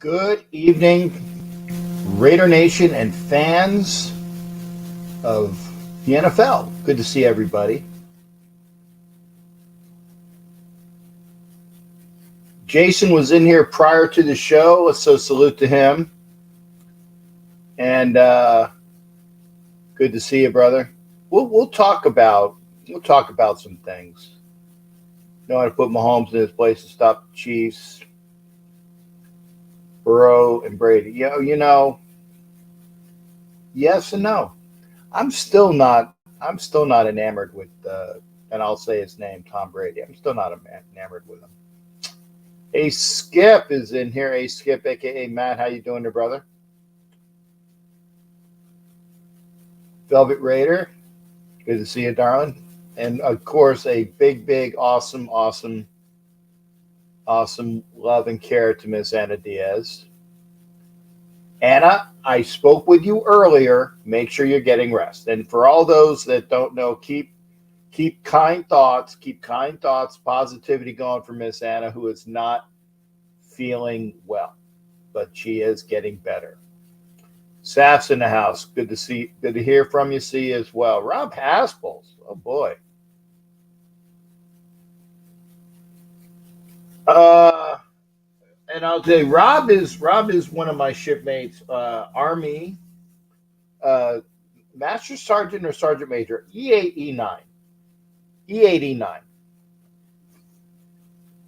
Good evening, Raider Nation and fans of the NFL. Good to see everybody. Jason was in here prior to the show, so salute to him. And good to see you, brother. We'll talk about some things. Know how to put Mahomes in his place to stop the Chiefs. Burrow and Brady. Yes and no. I'm still not enamored with and I'll say his name, Tom Brady. I'm still not enamored with him. Hey, Skip is in here. Hey, Skip, aka Matt. How you doing there, brother? Velvet Raider. Good to see you, darling. And of course, a big, awesome love and care to Miss Anna Diaz. Anna, I spoke with you earlier. Make sure you're getting rest. And for all those that don't know, keep kind thoughts, positivity going for Miss Anna, who is not feeling well, but she is getting better. Saf's in the house. Good to hear from you. See you as well. Rob Haspels. Oh boy. And I'll say Rob is one of my shipmates, Army, Master Sergeant or Sergeant Major, E8E9. E8E9.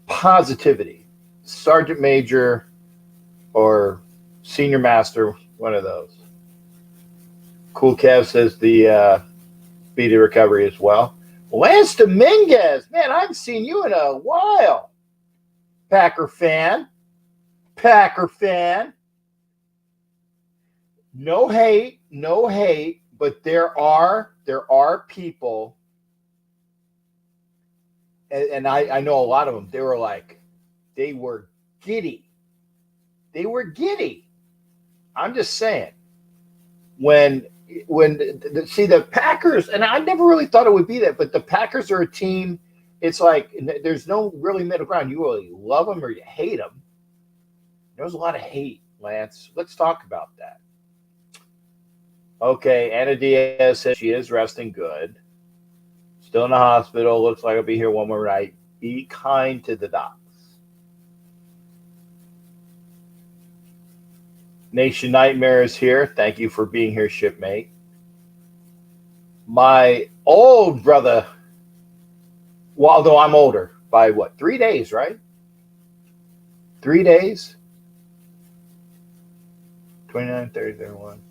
Positivity. Sergeant Major or Senior Master, one of those. Cool Kev says the speedy recovery as well. Lance Dominguez, man, I haven't seen you in a while. Packer fan. No hate, but there are people, and I know a lot of them. They were giddy. I'm just saying, when the Packers, and I never really thought it would be that, but the Packers are a team. It's like there's no really middle ground. You really love them or you hate them. There's a lot of hate, Lance. Let's talk about that. Okay, Anna Diaz says she is resting good. Still in the hospital. Looks like I'll be here one more night. Be kind to the docs. Nation Nightmare is here. Thank you for being here, shipmate. My old brother, well, although I'm older by 3 days, right? 3 days? 29, 30, 31.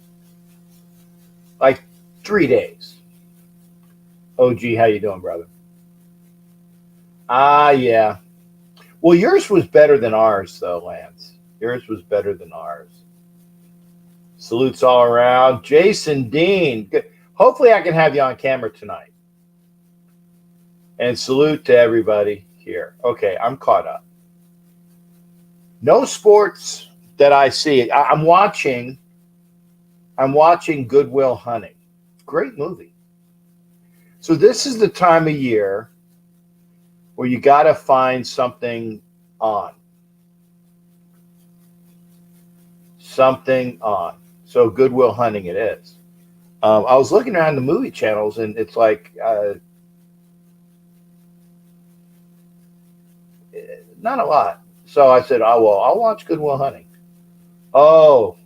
Like 3 days. OG, how you doing, brother? Yeah. Well, yours was better than ours, though, Lance. Yours was better than ours. Salutes all around. Jason Dean. Good. Hopefully I can have you on camera tonight. And salute to everybody here. Okay, I'm caught up. No sports that I see. I'm watching Good Will Hunting. Great movie. So this is the time of year where you got to find something on. So Good Will Hunting it is. I was looking around the movie channels, and it's like not a lot. So I said, oh, well, I'll watch Good Will Hunting. Oh,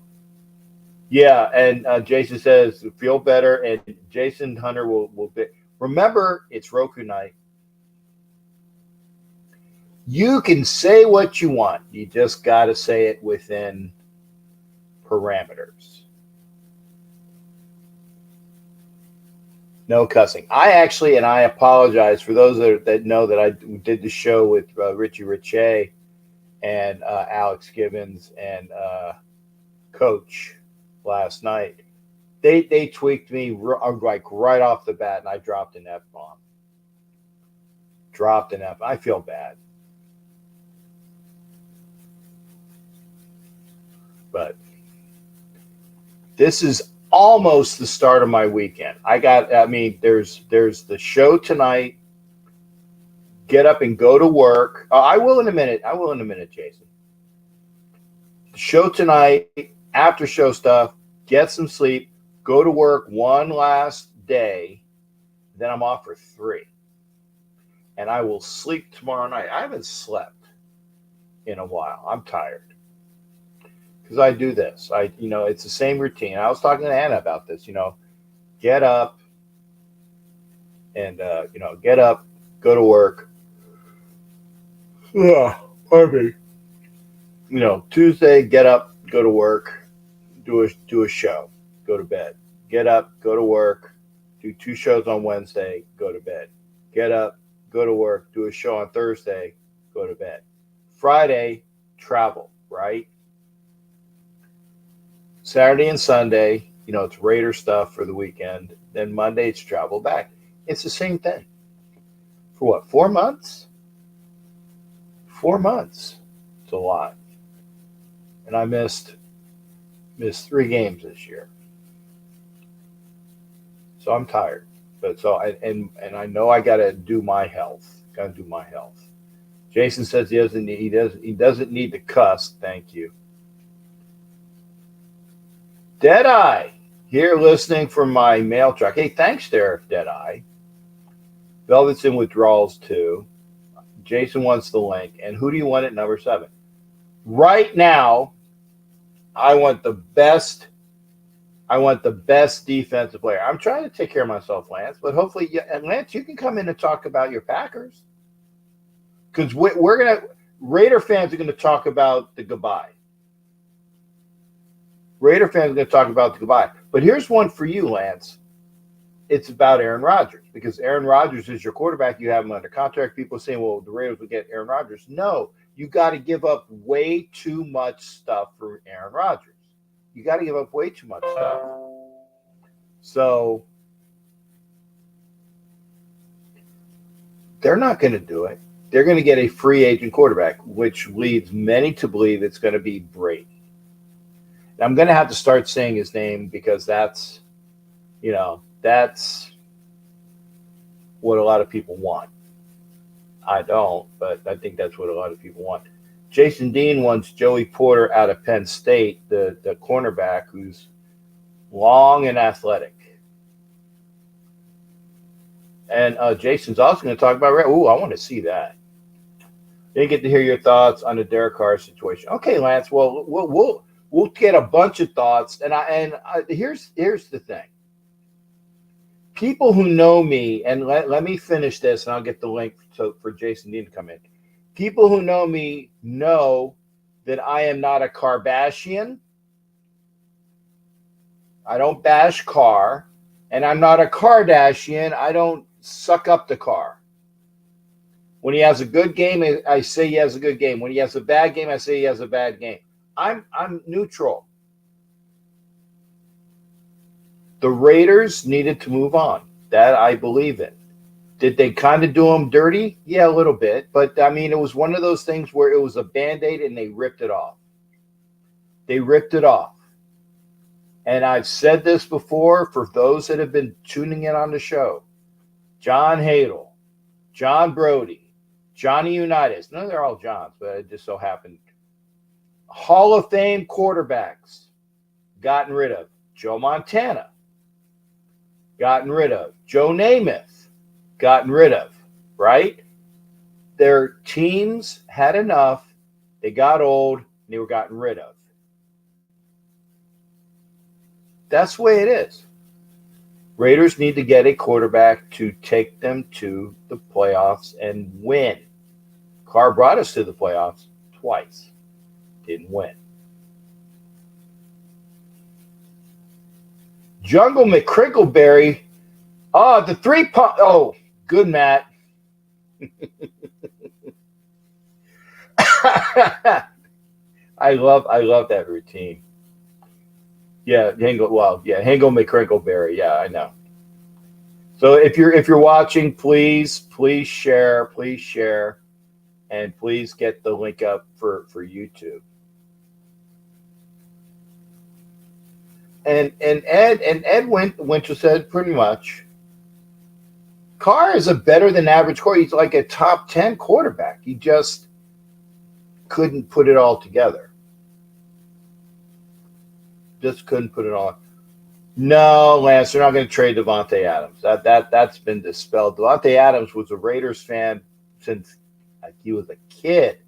yeah. And Jason says, feel better. And Jason Hunter will be. Remember, it's Roku night. You can say what you want. You just got to say it within parameters. No cussing. I apologize for those that know that I did the show with Richie Richey and Alex Gibbons and Coach last night. They tweaked me like right off the bat, and I dropped an F-bomb. I feel bad. But this is almost the start of my weekend. There's the show tonight. Get up and go to work. I will in a minute, Jason. show tonight, after show stuff, get some sleep, go to work one last day, then I'm off for 3. And I will sleep tomorrow night. I haven't slept in a while. I'm tired. Because I do this. It's the same routine. I was talking to Anna about this, get up and get up, go to work. Yeah, pardon me. Tuesday, get up, go to work, do a show, go to bed. Get up, go to work, do 2 shows on Wednesday, go to bed. Get up, go to work, do a show on Thursday, go to bed. Friday, travel, right? Saturday and Sunday, it's Raider stuff for the weekend. Then Monday, it's travel back. It's the same thing. For what, 4 months? 4 months. It's a lot. And I missed 3 games this year. So I'm tired. But and I know I gotta do my health. Jason says he doesn't need to cuss. Thank you. Deadeye here listening from my mail truck. Hey, thanks there, Deadeye. Velvet's in withdrawals too. Jason wants the link. And who do you want at number 7? Right now, I want the best defensive player. I'm trying to take care of myself, Lance, but hopefully, and Lance, you can come in and talk about your Packers. Because Raider fans are going to talk about the goodbye. Raider fans are going to talk about the goodbye. But here's one for you, Lance. It's about Aaron Rodgers, because Aaron Rodgers is your quarterback. You have him under contract. People are saying, well, the Raiders will get Aaron Rodgers. No, you got to give up way too much stuff for Aaron Rodgers. You got to give up way too much stuff. So they're not going to do it. They're going to get a free agent quarterback, which leads many to believe it's going to be Brady. And I'm going to have to start saying his name because that's what a lot of people want. I don't, but I think that's what a lot of people want. Jason Dean wants Joey Porter out of Penn State, the cornerback who's long and athletic. And Jason's also going to talk about – ooh, I want to see that. Didn't get to hear your thoughts on the Derek Carr situation. Okay, Lance, well, we'll get a bunch of thoughts. And here's the thing. People who know me, and let me finish this, and I'll get the link for Jason Dean to come in. People who know me know that I am not a Kardashian. I don't bash Carr. And I'm not a Kardashian. I don't suck up the Carr. When he has a good game, I say he has a good game. When he has a bad game, I say he has a bad game. I'm neutral. The Raiders needed to move on. That I believe in. Did they kind of do him dirty? Yeah, a little bit. But, I mean, it was one of those things where it was a Band-Aid and they ripped it off. They ripped it off. And I've said this before for those that have been tuning in on the show. John Hadel, John Brody, Johnny Unitas. No, they're all Johns, but it just so happened. Hall of Fame quarterbacks gotten rid of. Joe Montana gotten rid of. Joe Namath gotten rid of, right? Their teams had enough. They got old, and they were gotten rid of. That's the way it is. Raiders need to get a quarterback to take them to the playoffs and win. Carr brought us to the playoffs twice. Didn't win. Jungle McCrickleberry. Oh, the 3-point. Oh, good, Matt. I love that routine. Yeah, Hingle McCrickleberry. Yeah, I know. So if you're watching, please share, and please get the link up for YouTube. And Ed Winter said pretty much, Carr is a better than average quarterback. He's like a top 10 quarterback. He just couldn't put it all together. just couldn't put it on. No, Lance, they're not going to trade Devontae Adams. That's been dispelled. Devontae Adams was a Raiders fan since he was a kid.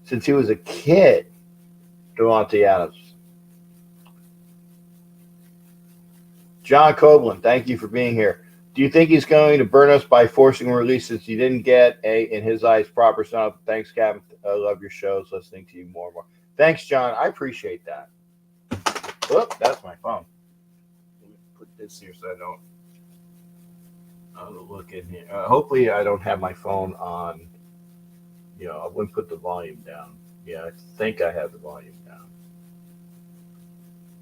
Since he was a kid, Devontae Adams. John Copeland, thank you for being here. Do you think he's going to burn us by forcing a release since he didn't get in his eyes, proper sound? Thanks, Captain. I love your shows. Listening to you more and more. Thanks, John. I appreciate that. Whoop, that's my phone. Let me put this here so I don't look in here. Hopefully, I don't have my phone on. I wouldn't put the volume down. Yeah, I think I have the volume down.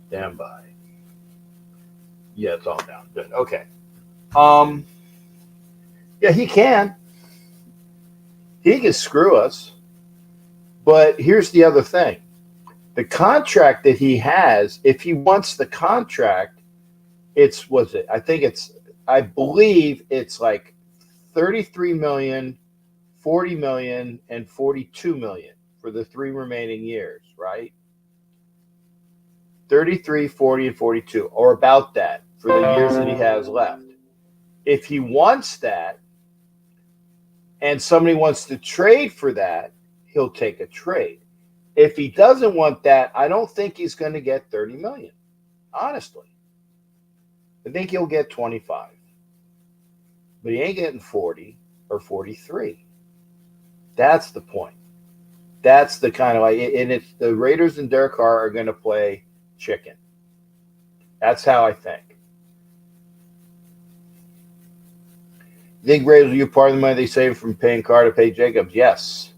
Stand by. Yeah, it's all down. Good. Okay. Yeah, he can. He can screw us. But here's the other thing. The contract that he has, if he wants the contract, I believe it's like 33 million, 40 million, and 42 million for the 3 remaining years, right? 33, 40, and 42, or about that for the years that he has left. If he wants that and somebody wants to trade for that, he'll take a trade. If he doesn't want that, I don't think he's going to get 30 million. Honestly. I think he'll get 25. But he ain't getting 40 or 43. That's the point. That's the kind of and it's the Raiders and Derek Carr are going to play chicken. That's how I think. You think Raiders will use part of the money they save from paying Carr to pay Jacobs? Yes.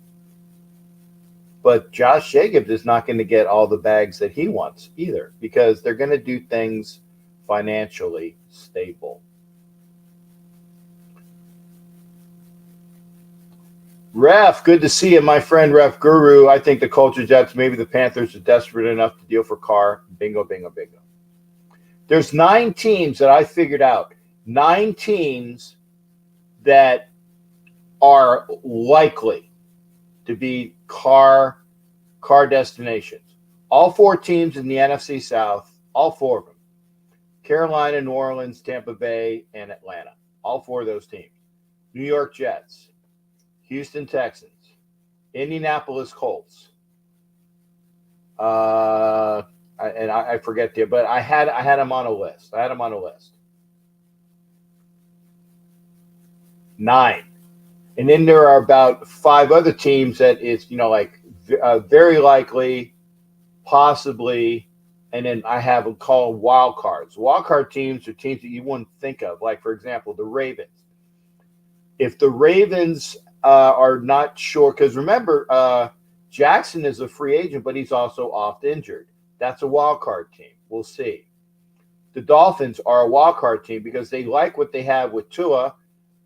But Josh Jacobs is not going to get all the bags that he wants either because they're going to do things financially stable. Ref, good to see you, my friend Ref Guru. I think the Culture Jets, maybe the Panthers are desperate enough to deal for Carr. Bingo, bingo, bingo. There's 9 teams that I figured out. 9 teams that are likely to be car destinations. All 4 teams in the NFC South, all 4 of them. Carolina, New Orleans, Tampa Bay, and Atlanta. All 4 of those teams. New York Jets, Houston Texans, Indianapolis Colts. I forget but I had them on a list. 9. And then there are about 5 other teams that it's, very likely, possibly, and then I have them called wild cards. Wild card teams are teams that you wouldn't think of. Like, for example, the Ravens. If the Ravens are not sure, because remember, Jackson is a free agent, but he's also oft injured. That's a wild card team. We'll see. The Dolphins are a wild card team because they like what they have with Tua,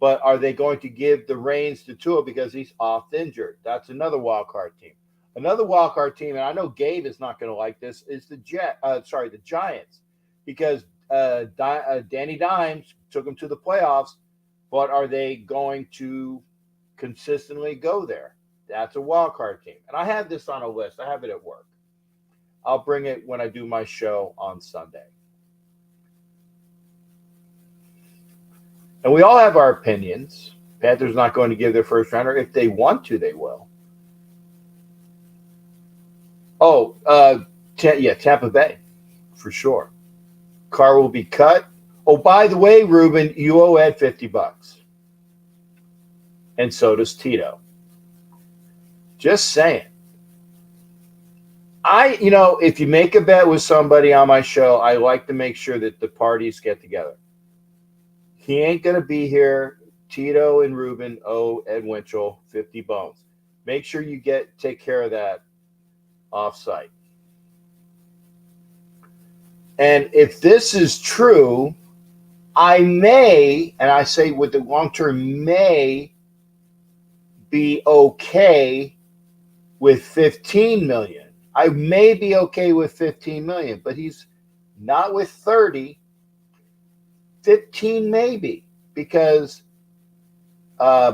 but are they going to give the reins to Tua because he's oft injured? That's another wild card team. Another wild card team, and I know Gabe is not going to like this, is the Giants, because Danny Dimes took them to the playoffs, but are they going to consistently go there? That's a wild card team. And I have this on a list. I have it at work. I'll bring it when I do my show on Sunday. And we all have our opinions. Panthers not going to give their first rounder. If they want to, they will. Tampa Bay, for sure. Carr will be cut. Oh, by the way, Ruben, you owe Ed $50. And so does Tito. Just saying. If you make a bet with somebody on my show, I like to make sure that the parties get together. He ain't going to be here. Tito and Ruben owe Ed Winchell 50 bones. Make sure you take care of that off-site. And if this is true, I may, and I say with the long term, may be okay with 15 million. I may be okay with 15 million, but he's not with 30. 15 maybe, because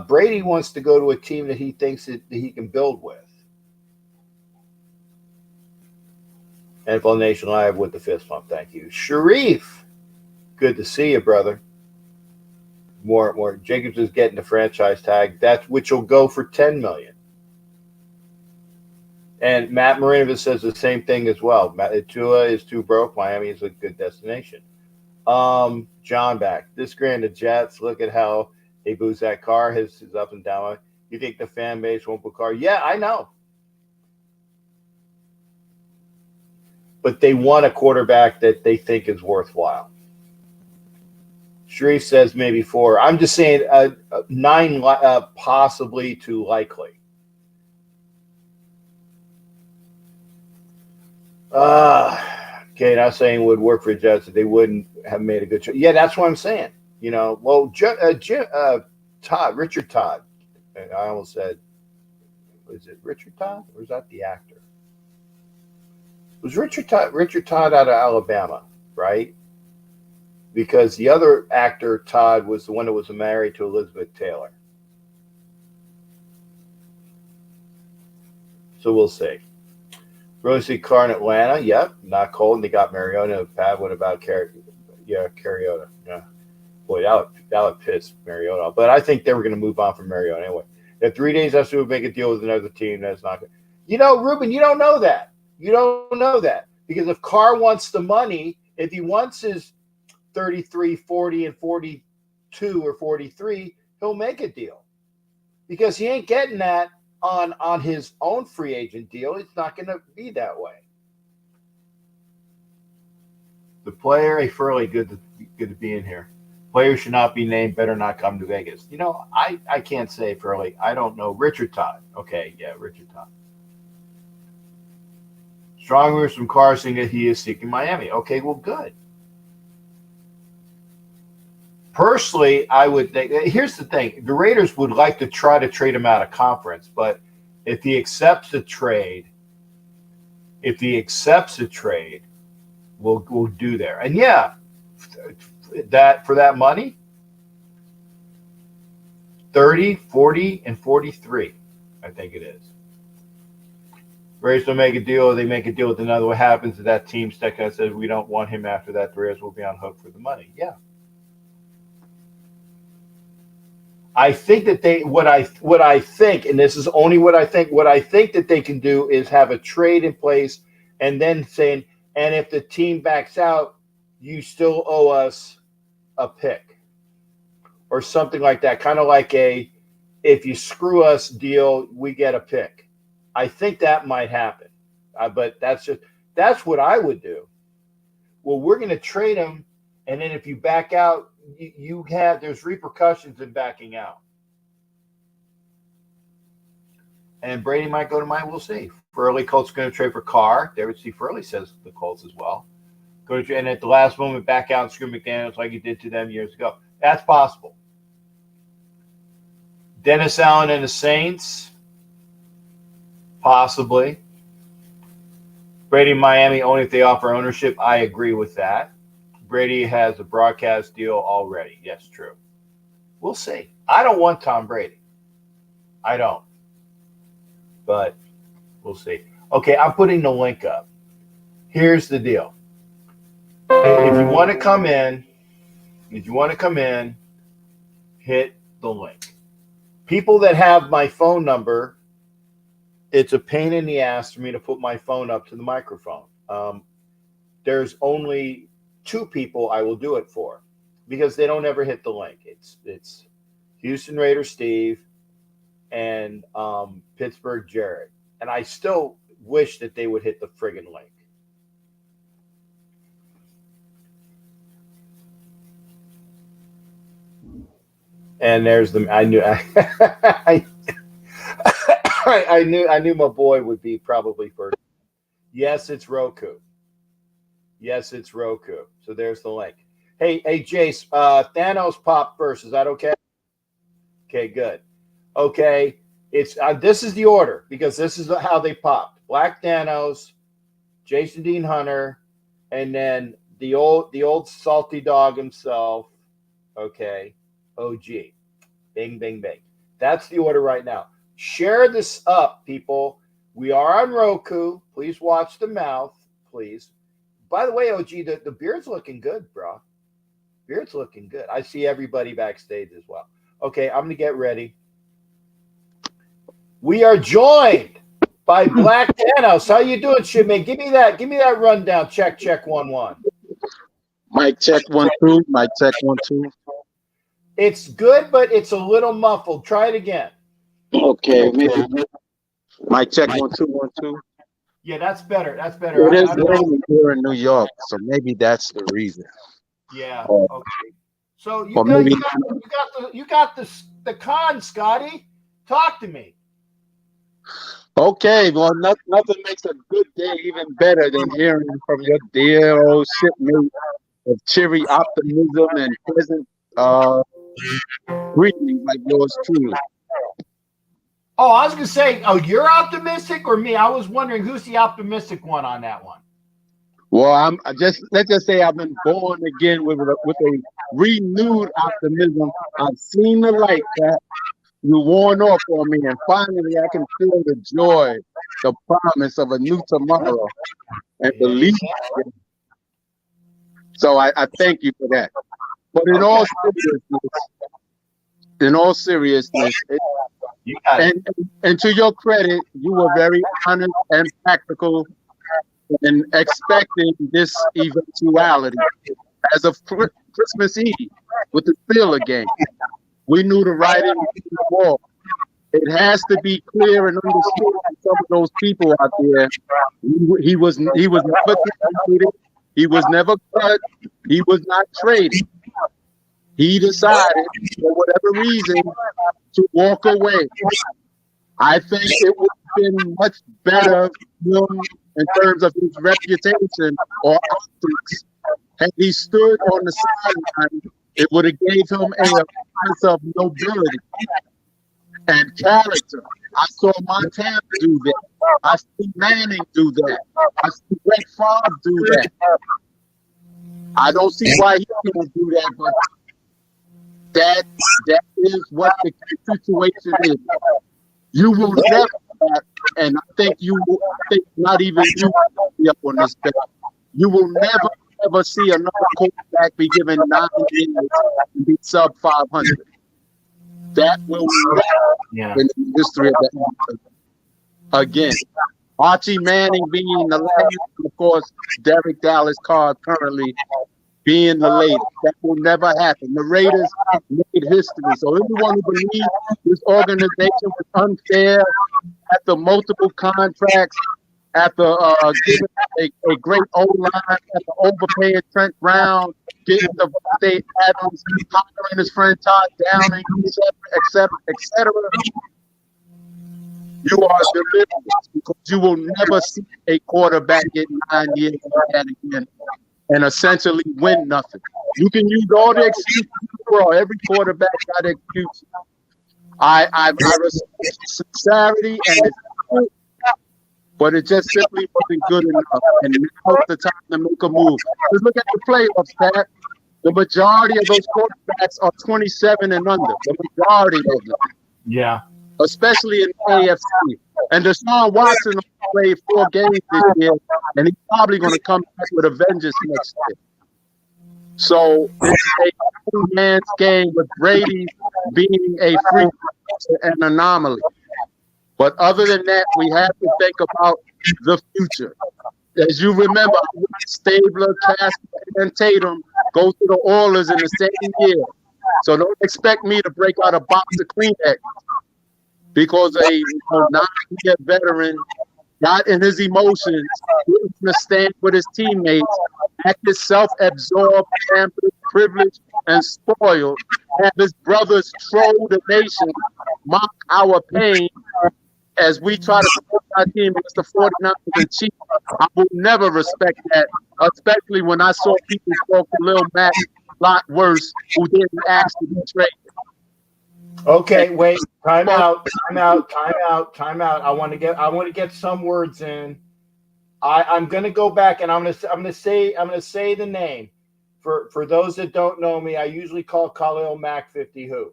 Brady wants to go to a team that he thinks that he can build with. NFL Nation Live with the fist pump. Thank you. Sharif, good to see you, brother. More. Jacobs is getting the franchise tag. That's which will go for $10 million. And Matt Marinovich says the same thing as well. Tua is too broke. Miami is a good destination. John back. This grand the Jets. Look at how they boost that Carr. His up and down. You think the fan base won't put Carr? Yeah, I know. But they want a quarterback that they think is worthwhile. Sharif says maybe 4. I'm just saying 9 possibly too likely. Okay, not saying it would work for Jets if they wouldn't have made a good choice. Yeah, that's what I'm saying. Well, Richard Todd. I almost said, was it Richard Todd or was that the actor? It was Richard Todd out of Alabama, right? Because the other actor, Todd, was the one that was married to Elizabeth Taylor. So we'll see. Rosie Carr in Atlanta. Yep, not cold. And they got Mariota. Pat, what about Cariota? Yeah. Boy, that would piss Mariota. But I think they were going to move on from Mariota anyway. If 3 days after we make a deal with another team, that's not good. Ruben, you don't know that. You don't know that. Because if Carr wants the money, if he wants his 33, 40, and 42 or 43, he'll make a deal. Because he ain't getting that on his own free agent deal. It's not going to be that way. The player, Furley, good to be in here. Players should not be named, better not come to Vegas. I can't say Furley. I don't know. Richard Todd. Okay, yeah, Richard Todd. Strong rumors from Carr saying that he is seeking Miami. Okay, well, good. Personally, I would think, here's the thing. The Raiders would like to try to trade him out of conference, but if he accepts the trade, we'll do there. And yeah, that for that money, 30, 40, and 43, I think it is. Raiders don't make a deal, they make a deal with another. What happens if that team stuck out says we don't want him after that? The Raiders will be on hook for the money. Yeah. I think that what I think, and this is only what I think that they can do is have a trade in place and then saying, and if the team backs out, you still owe us a pick or something like that. Kind of like if you screw us deal, we get a pick. I think that might happen. But that's what I would do. Well, we're going to trade him. And then if you back out, there's repercussions in backing out. And Brady might go to mine. We'll see. Furley, Colts going to trade for Carr. David C. Furley says the Colts as well. And at the last moment, back out and screw McDaniels like he did to them years ago. That's possible. Dennis Allen and the Saints, possibly. Brady in Miami only if they offer ownership. I agree with that. Brady has a broadcast deal already. Yes, true. We'll see. I don't want Tom Brady. I don't. But we'll see. Okay, I'm putting the link up. Here's the deal. If you want to come in, hit the link. People that have my phone number, it's a pain in the ass for me to put my phone up to the microphone. There's only 2 people I will do it for because they don't ever hit the link. It's Houston Raiders Steve and Pittsburgh Jared. And I still wish that they would hit the friggin' link. And there's the I knew my boy would be probably first. Yes, it's Roku. So there's the link. Hey, Jace, Thanos popped first. Is that okay? Okay, good. Okay, it's this is the order because this is how they popped. Black Thanos, Jason Dean Hunter, and then the old salty dog himself. Okay, OG. Bing, bing, bing. That's the order right now. Share this up, people. We are on Roku. Please watch the mouth. please. By the way, OG, the beard's looking good, bro. Beard's looking good. I see everybody backstage as well. Okay, I'm gonna get ready. We are joined by Black Thanos. How you doing, Shipman? Give me that rundown. Check 1-1. Mic check 1-2. Mic check 1-2. It's good, but it's a little muffled. Try it again. Okay, maybe. Mic check 1-2, 1-2. Yeah, that's better. That's better. It is raining here in New York, so maybe that's the reason. Yeah. Okay. So you got the con, Scotty. Talk to me. Okay, well, nothing makes a good day even better than hearing from your dear old shipmate of cheery optimism and pleasant greetings like yours truly. Oh, I was gonna say, you're optimistic or me? I was wondering who's the optimistic one on that one. Well, let's just say I've been born again with a renewed optimism. I've seen the light that you worn off on me, and finally I can feel the joy, the promise of a new tomorrow, and believe it. So I thank you for that. But in all seriousness, and to your credit, you were very honest and practical in expecting this eventuality as of Christmas Eve with the Steelers game. We knew the writing on the wall. It has to be clear and understood to some of those people out there. He was never traded. He was never cut. He was not traded. He decided, for whatever reason, to walk away. I think it would have been much better for him in terms of his reputation or optics. Had he stood on the sideline, it would have gave him a sense of nobility and character. I saw Montana do that. I see Manning do that. I see Brett Favre do that. I don't see why he can't do that, but that is what the situation is. You will never, and I think not even you will be up on this bed. You will never ever see another quarterback be given 9 years and be sub 500. That will never in the history of the NFL. Again, Archie Manning being the last, of course, Derek Dallas Carr currently being the latest. That will never happen. The Raiders made history. So anyone who believes this organization was unfair after multiple contracts, after giving a great O-line, after overpaying Trent Brown, getting Devontae Adams, hiring his friend Todd Downing, et cetera, you are delirious because you will never see a quarterback get 9 years again and essentially win nothing. You can use all the excuses in the world. Every quarterback got excuses. I respect sincerity and it's good, but it just simply wasn't good enough. And now's the time to make a move. Just look at the playoffs, Pat. The majority of those quarterbacks are 27 and under. The majority of them. Yeah. Especially in the AFC. And Deshaun Watson played 4 games this year, and he's probably going to come back with a vengeance next year. So it's a man's game with Brady being a freak and anomaly. But other than that, we have to think about the future. As you remember, Stabler, Casper, and Tatum go to the Oilers in the same year. So don't expect me to break out a box of Kleenex because a 9-year veteran got in his emotions, didn't stand with his teammates, acted self-absorbed, pampered, privileged, and spoiled, have his brothers troll the nation, mock our pain as we try to support our team against the 49ers and Chiefs. I will never respect that, especially when I saw people call Khalil Mack a lot worse who didn't actually be traded. Okay, wait. Time out. I want to get some words in. I'm going to go back and I'm going to say the name. For those that don't know me, I usually call Khalil Mack 50 who.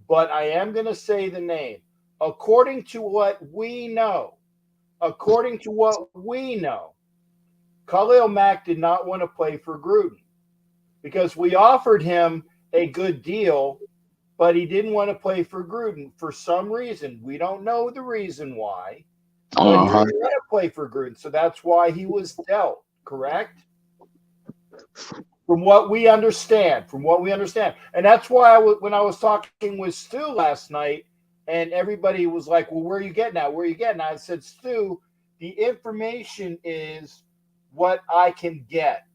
But I am going to say the name. According to what we know, Khalil Mack did not want to play for Gruden because we offered him a good deal, but he didn't want to play for Gruden for some reason. We don't know the reason why, but he didn't want to play for Gruden. So that's why he was dealt, correct? From what we understand. And that's why when I was talking with Stu last night, and everybody was like, well, where are you getting at? I said, Stu, the information is what I can get.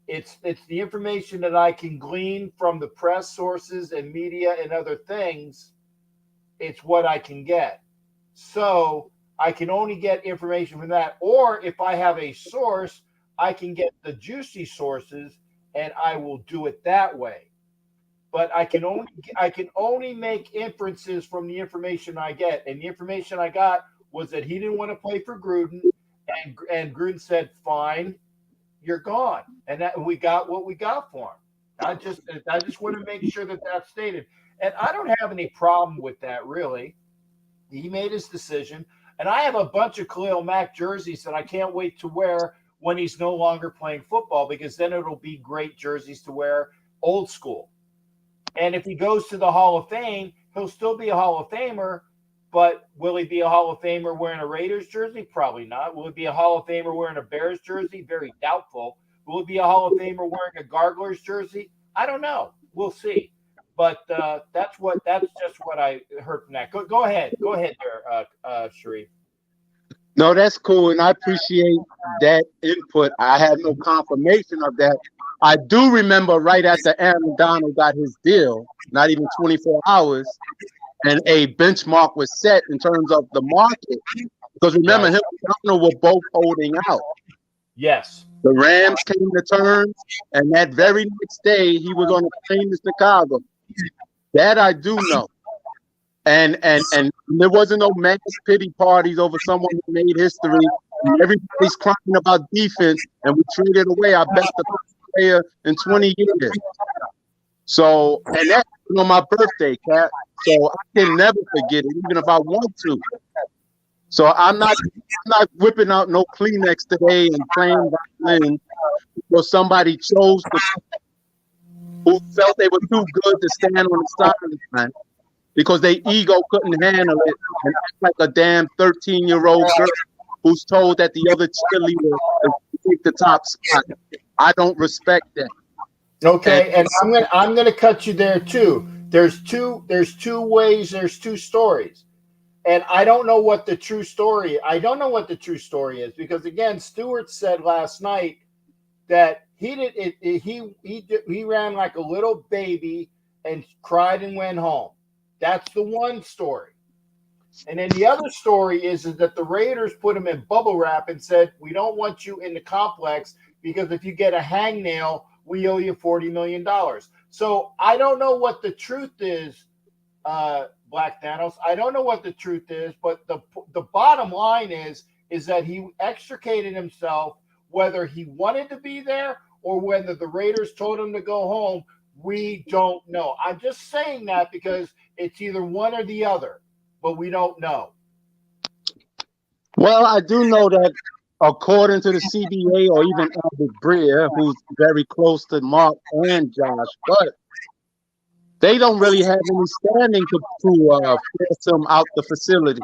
It's the information that I can glean from the press sources and media and other things. It's what I can get. So I can only get information from that. Or if I have a source, I can get the juicy sources and I will do it that way. But I can only make inferences from the information I get. And the information I got was that he didn't want to play for Gruden, and Gruden said, fine, you're gone. And that we got what we got for him. I just want to make sure that that's stated. And I don't have any problem with that, really. He made his decision. And I have a bunch of Khalil Mack jerseys that I can't wait to wear when he's no longer playing football, because then it'll be great jerseys to wear, old school. And if he goes to the Hall of Fame, he'll still be a Hall of Famer, but will he be a Hall of Famer wearing a Raiders jersey? Probably not. Will he be a Hall of Famer wearing a Bears jersey? Very doubtful. Will he be a Hall of Famer wearing a Garglers jersey? I don't know. We'll see. But that's just what I heard from that. Go ahead there, Sharif. No, that's cool, and I appreciate that input. I have no confirmation of that. I do remember right after Aaron Donald got his deal, not even 24 hours, and a benchmark was set in terms of the market. Because remember, him and Donald were both holding out. Yes. The Rams came to terms, and that very next day, he was on a plane to Chicago. That I do know. And there wasn't no mass pity parties over someone who made history. Everybody's crying about defense, and we traded away our best player in 20 years. So, and that's on my birthday, Cat. So I can never forget it, even if I want to. So I'm not whipping out no Kleenex today and playing violin because somebody chose to, who felt they were too good to stand on the sideline because their ego couldn't handle it and act like a damn 13-year-old girl who's told that the other cheerleader is take the top spot. I don't respect that. Okay, and I'm gonna cut you there too. There's two ways. There's two stories, and I don't know what the true story. I don't know what the true story is because again, Stewart said last night that he ran like a little baby and cried and went home. That's the one story. And then the other story is that the Raiders put him in bubble wrap and said, we don't want you in the complex because if you get a hangnail, we owe you $40 million. So I don't know what the truth is, Black Thanos. I don't know what the truth is, but the bottom line is that he extricated himself, whether he wanted to be there or whether the Raiders told him to go home. We don't know. I'm just saying that because it's either one or the other, but we don't know. Well, I do know that according to the CBA or even Albert Breer, who's very close to Mark and Josh, but they don't really have any standing to force him out the facility.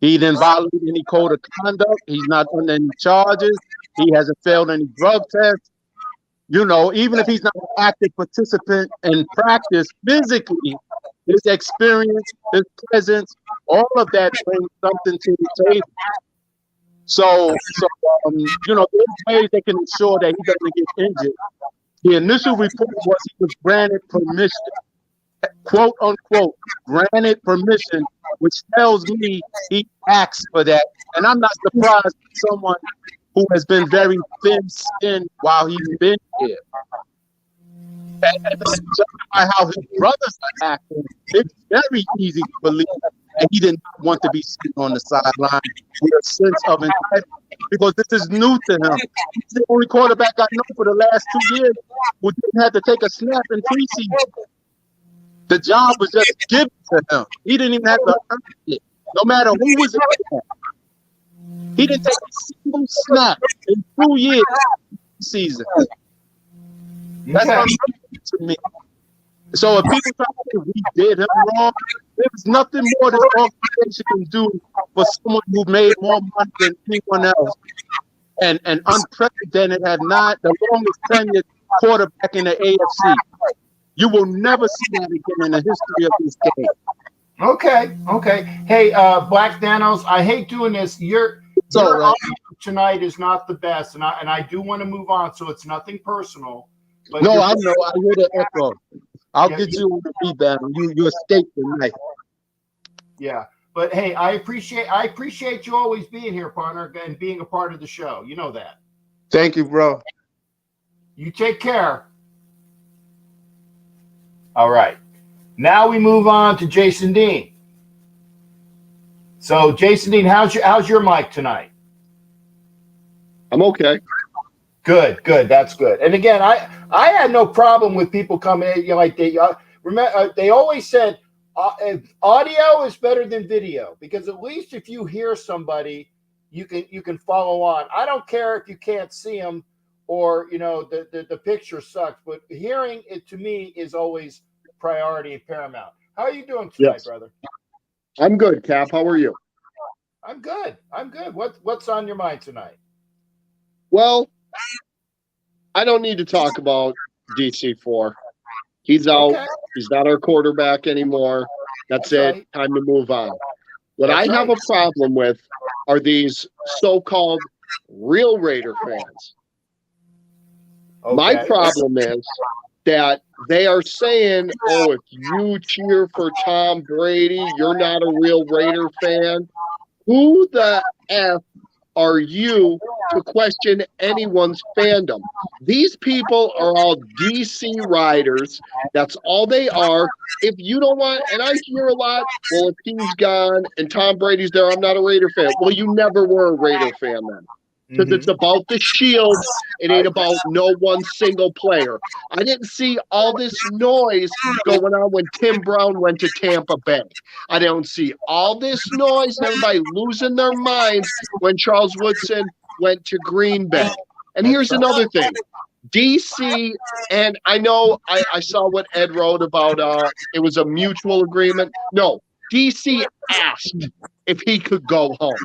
He didn't violate any code of conduct. He's not under any charges. He hasn't failed any drug tests. You know, even if he's not an active participant in practice physically, his experience, his presence, all of that brings something to the table. So you know, there's ways they can ensure that he doesn't get injured. The initial report was he was granted permission, quote unquote, granted permission, which tells me he asked for that. And I'm not surprised that someone who has been very thin-skinned while he's been here. And by how his brothers are acting, it's very easy to believe that he didn't want to be sitting on the sideline with a sense of entitlement because this is new to him. He's the only quarterback I know for the last 2 years who didn't have to take a snap in preseason. The job was just given to him. He didn't even have to earn it, no matter who was in there. He didn't take a single snap in 2 years season. That's unbelievable to me. So if people try to say we did him wrong, there's nothing more this organization can do for someone who made more money than anyone else. And unprecedented, have not the longest tenured quarterback in the AFC. You will never see that again in the history of this game. Okay. Hey, Black Thanos, I hate doing this. Your audio tonight is not the best, and I do want to move on, so it's nothing personal. But no, I know. I hear the echo. I'll get you on the rebound. You escaped tonight. Yeah, but hey, I appreciate you always being here, partner, and being a part of the show. You know that. Thank you, bro. You take care. All right. Now we move on to Jason Dean. So, Jason Dean, how's your mic tonight? I'm okay. Good. That's good. And again, I had no problem with people coming in. Like they always said, audio is better than video, because at least if you hear somebody, you can follow on. I don't care if you can't see them or the picture sucks, but hearing it to me is always priority and paramount. How are you doing tonight, brother? I'm good, Cap. How are you? I'm good. What's on your mind tonight? Well, I don't need to talk about DC4. He's out. Okay. He's not our quarterback anymore. That's it. Right. Time to move on. What I have a problem with are these so-called real Raider fans. Okay. My problem is that they are saying, oh, if you cheer for Tom Brady, you're not a real Raider fan. Who the F are you to question anyone's fandom? These people are all DC riders. That's all they are. If you don't want, and I hear a lot, well, if he's gone and Tom Brady's there, I'm not a Raider fan. Well, you never were a Raider fan then. Because it's about the shield. It ain't about no one single player. I didn't see all this noise going on when Tim Brown went to Tampa Bay. I don't see all this noise and everybody losing their minds when Charles Woodson went to Green Bay. And here's another thing. DC, and I know I saw what Ed wrote about it was a mutual agreement. No, DC asked if he could go home.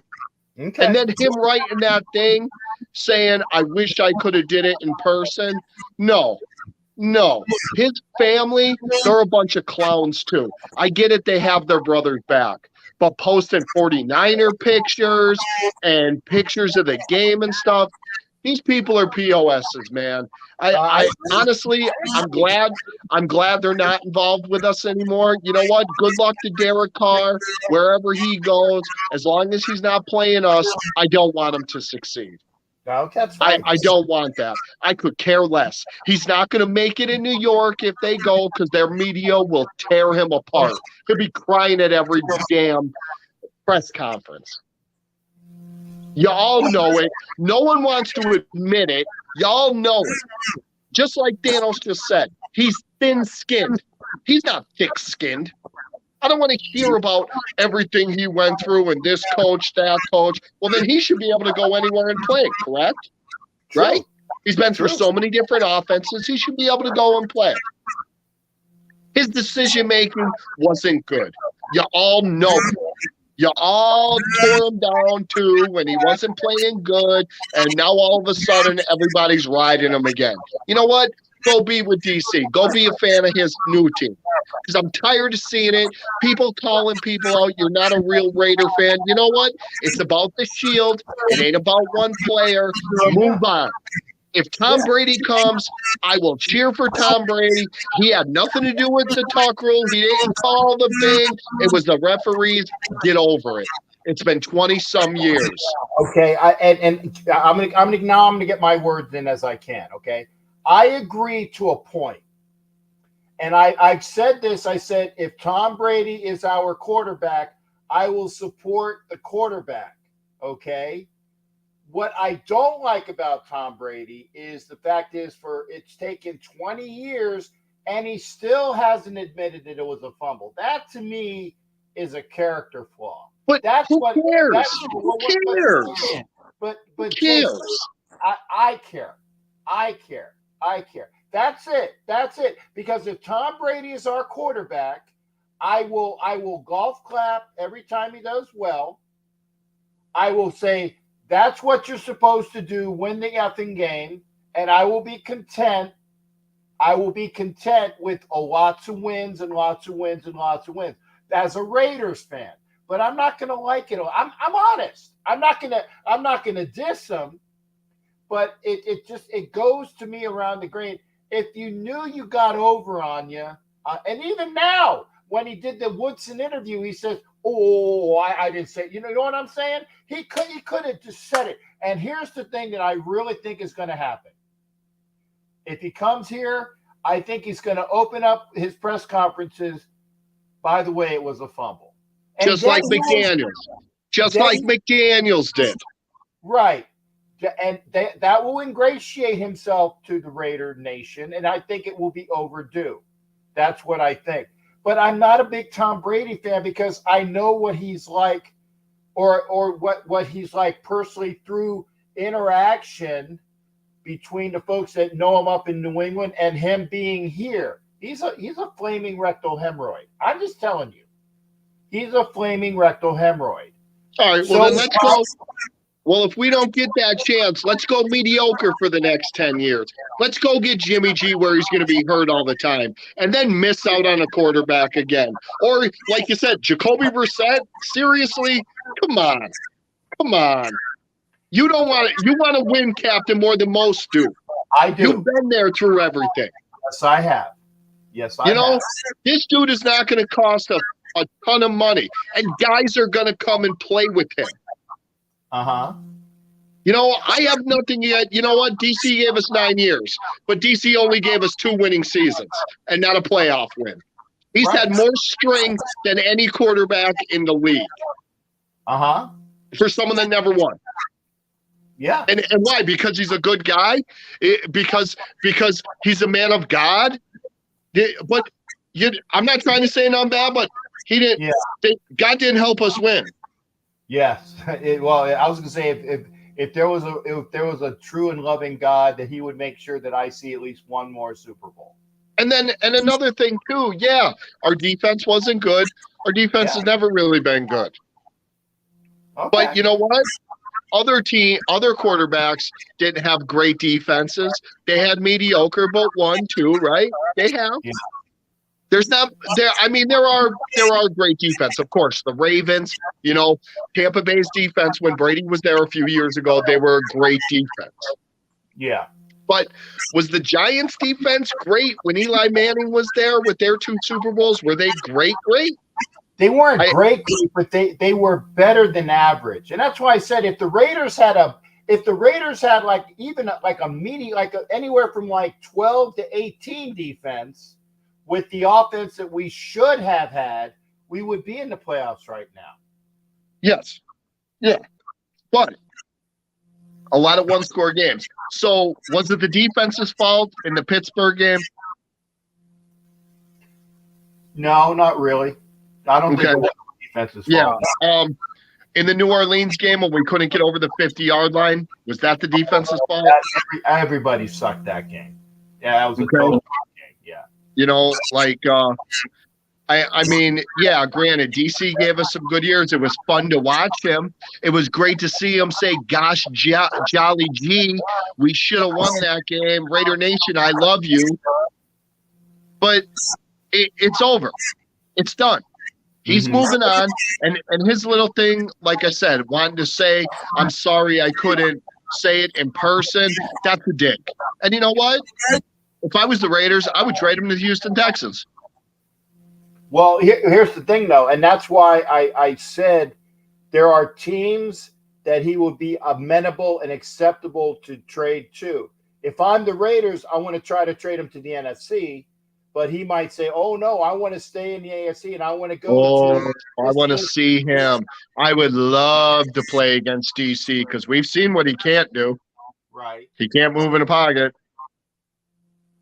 Okay. And then him writing that thing saying, I wish I could have did it in person. No. His family, they're a bunch of clowns too. I get it. They have their brothers back. But posting 49er pictures and pictures of the game and stuff, these people are POSs, man. I honestly, I'm glad they're not involved with us anymore. You know what? Good luck to Derek Carr wherever he goes. As long as he's not playing us, I don't want him to succeed. No, that's right. I don't want that. I could care less. He's not going to make it in New York if they go, because their media will tear him apart. He'll be crying at every damn press conference. Y'all know it. No one wants to admit it. Y'all know it. Just like Danos just said, he's thin-skinned. He's not thick-skinned. I don't want to hear about everything he went through and this coach, that coach. Well, then he should be able to go anywhere and play, correct? True. Right? He's been through so many different offenses. He should be able to go and play. His decision-making wasn't good. You all know it. You all tore him down, too, when he wasn't playing good, and now all of a sudden everybody's riding him again. You know what? Go be with DC. Go be a fan of his new team. Because I'm tired of seeing it. People calling people out. You're not a real Raider fan. You know what? It's about the shield. It ain't about one player. Move on. If Tom Brady comes, I will cheer for Tom Brady. He had nothing to do with the talk rule. He didn't call the thing. It was the referees. Get over it. It's been 20-some years. Okay, I'm gonna get my words in as I can. Okay, I agree to a point, and I've said this. I said if Tom Brady is our quarterback, I will support the quarterback. Okay. What I don't like about Tom Brady is the fact is it's taken 20 years and he still hasn't admitted that it was a fumble. That to me is a character flaw. But That's who what. cares? Who cares? But Who Jason, cares? I care. I care. I care. That's it. That's it. Because if Tom Brady is our quarterback, I will golf clap every time he does well. I will say that's what you're supposed to do, win the effing game, and I will be content. I will be content with lots of wins and lots of wins and lots of wins as a Raiders fan. But I'm not going to like it. I'm honest. I'm not gonna diss them. But it goes to me around the grain. If you knew you got over on you, and even now when he did the Woodson interview, he says, "Oh, I didn't say." You know what I'm saying? He could have just said it. And here's the thing that I really think is going to happen. If he comes here, I think he's going to open up his press conferences. By the way, it was a fumble. And just like McDaniels. Just like McDaniels did. Right. And that will ingratiate himself to the Raider Nation, and I think it will be overdue. That's what I think. But I'm not a big Tom Brady fan because I know what he's like or what he's like personally through interaction between the folks that know him up in New England and him being here. He's a flaming rectal hemorrhoid. I'm just telling you. He's a flaming rectal hemorrhoid. All right, well, then let's go. Well, if we don't get that chance, let's go mediocre for the next 10 years. Let's go get Jimmy G where he's going to be hurt all the time and then miss out on a quarterback again. Or, like you said, Jacoby Brissett, seriously, come on. Come on. You want to win, Captain, more than most do. I do. You've been there through everything. Yes, I have. You know, this dude is not going to cost a ton of money, and guys are going to come and play with him. Uh-huh. You know, I have nothing yet. You know what? DC gave us 9 years, but DC only gave us 2 winning seasons and not a playoff win. He's had more string than any quarterback in the league. Uh-huh. For someone that never won. Yeah. And why? Because he's a good guy? Because he's a man of God? But I'm not trying to say nothing bad, but he didn't. Yeah. God didn't help us win. Yes. Well, I was going to say if there was a true and loving God, that he would make sure that I see at least one more Super Bowl. And another thing too, our defense wasn't good. Our defense has never really been good. Okay. But you know what? Other quarterbacks didn't have great defenses. They had mediocre, but 1, 2, right? They have. Yeah. There's not there. I mean, there are great defense, of course. The Ravens, Tampa Bay's defense when Brady was there a few years ago, they were a great defense. Yeah. But was the Giants' defense great when Eli Manning was there with their 2 Super Bowls? Were they great? They weren't great, but they were better than average, and that's why I said if the Raiders had like even like a mini anywhere from like 12 to 18 defense. With the offense that we should have had, we would be in the playoffs right now. Yes. Yeah. But a lot of one-score games. So was it the defense's fault in the Pittsburgh game? No, not really. I don't think it was the defense's fault. Yeah. In the New Orleans game when we couldn't get over the 50-yard line, was that the defense's fault? Everybody sucked that game. Yeah, that was a total game. Yeah. I mean, granted, DC gave us some good years. It was fun to watch him. It was great to see him say, gosh, Jolly G, we should have won that game. Raider Nation, I love you. But it's over. It's done. He's moving on. And his little thing, like I said, wanting to say, I'm sorry I couldn't say it in person, that's a dick. And you know what? If I was the Raiders, I would trade him to the Houston Texans. Well, here's the thing, though, and that's why I said there are teams that he would be amenable and acceptable to trade to. If I'm the Raiders, I want to try to trade him to the NFC, but he might say, oh, no, I want to stay in the AFC and I want to go to – I want to see him. I would love to play against DC because we've seen what he can't do. Right. He can't move in a pocket.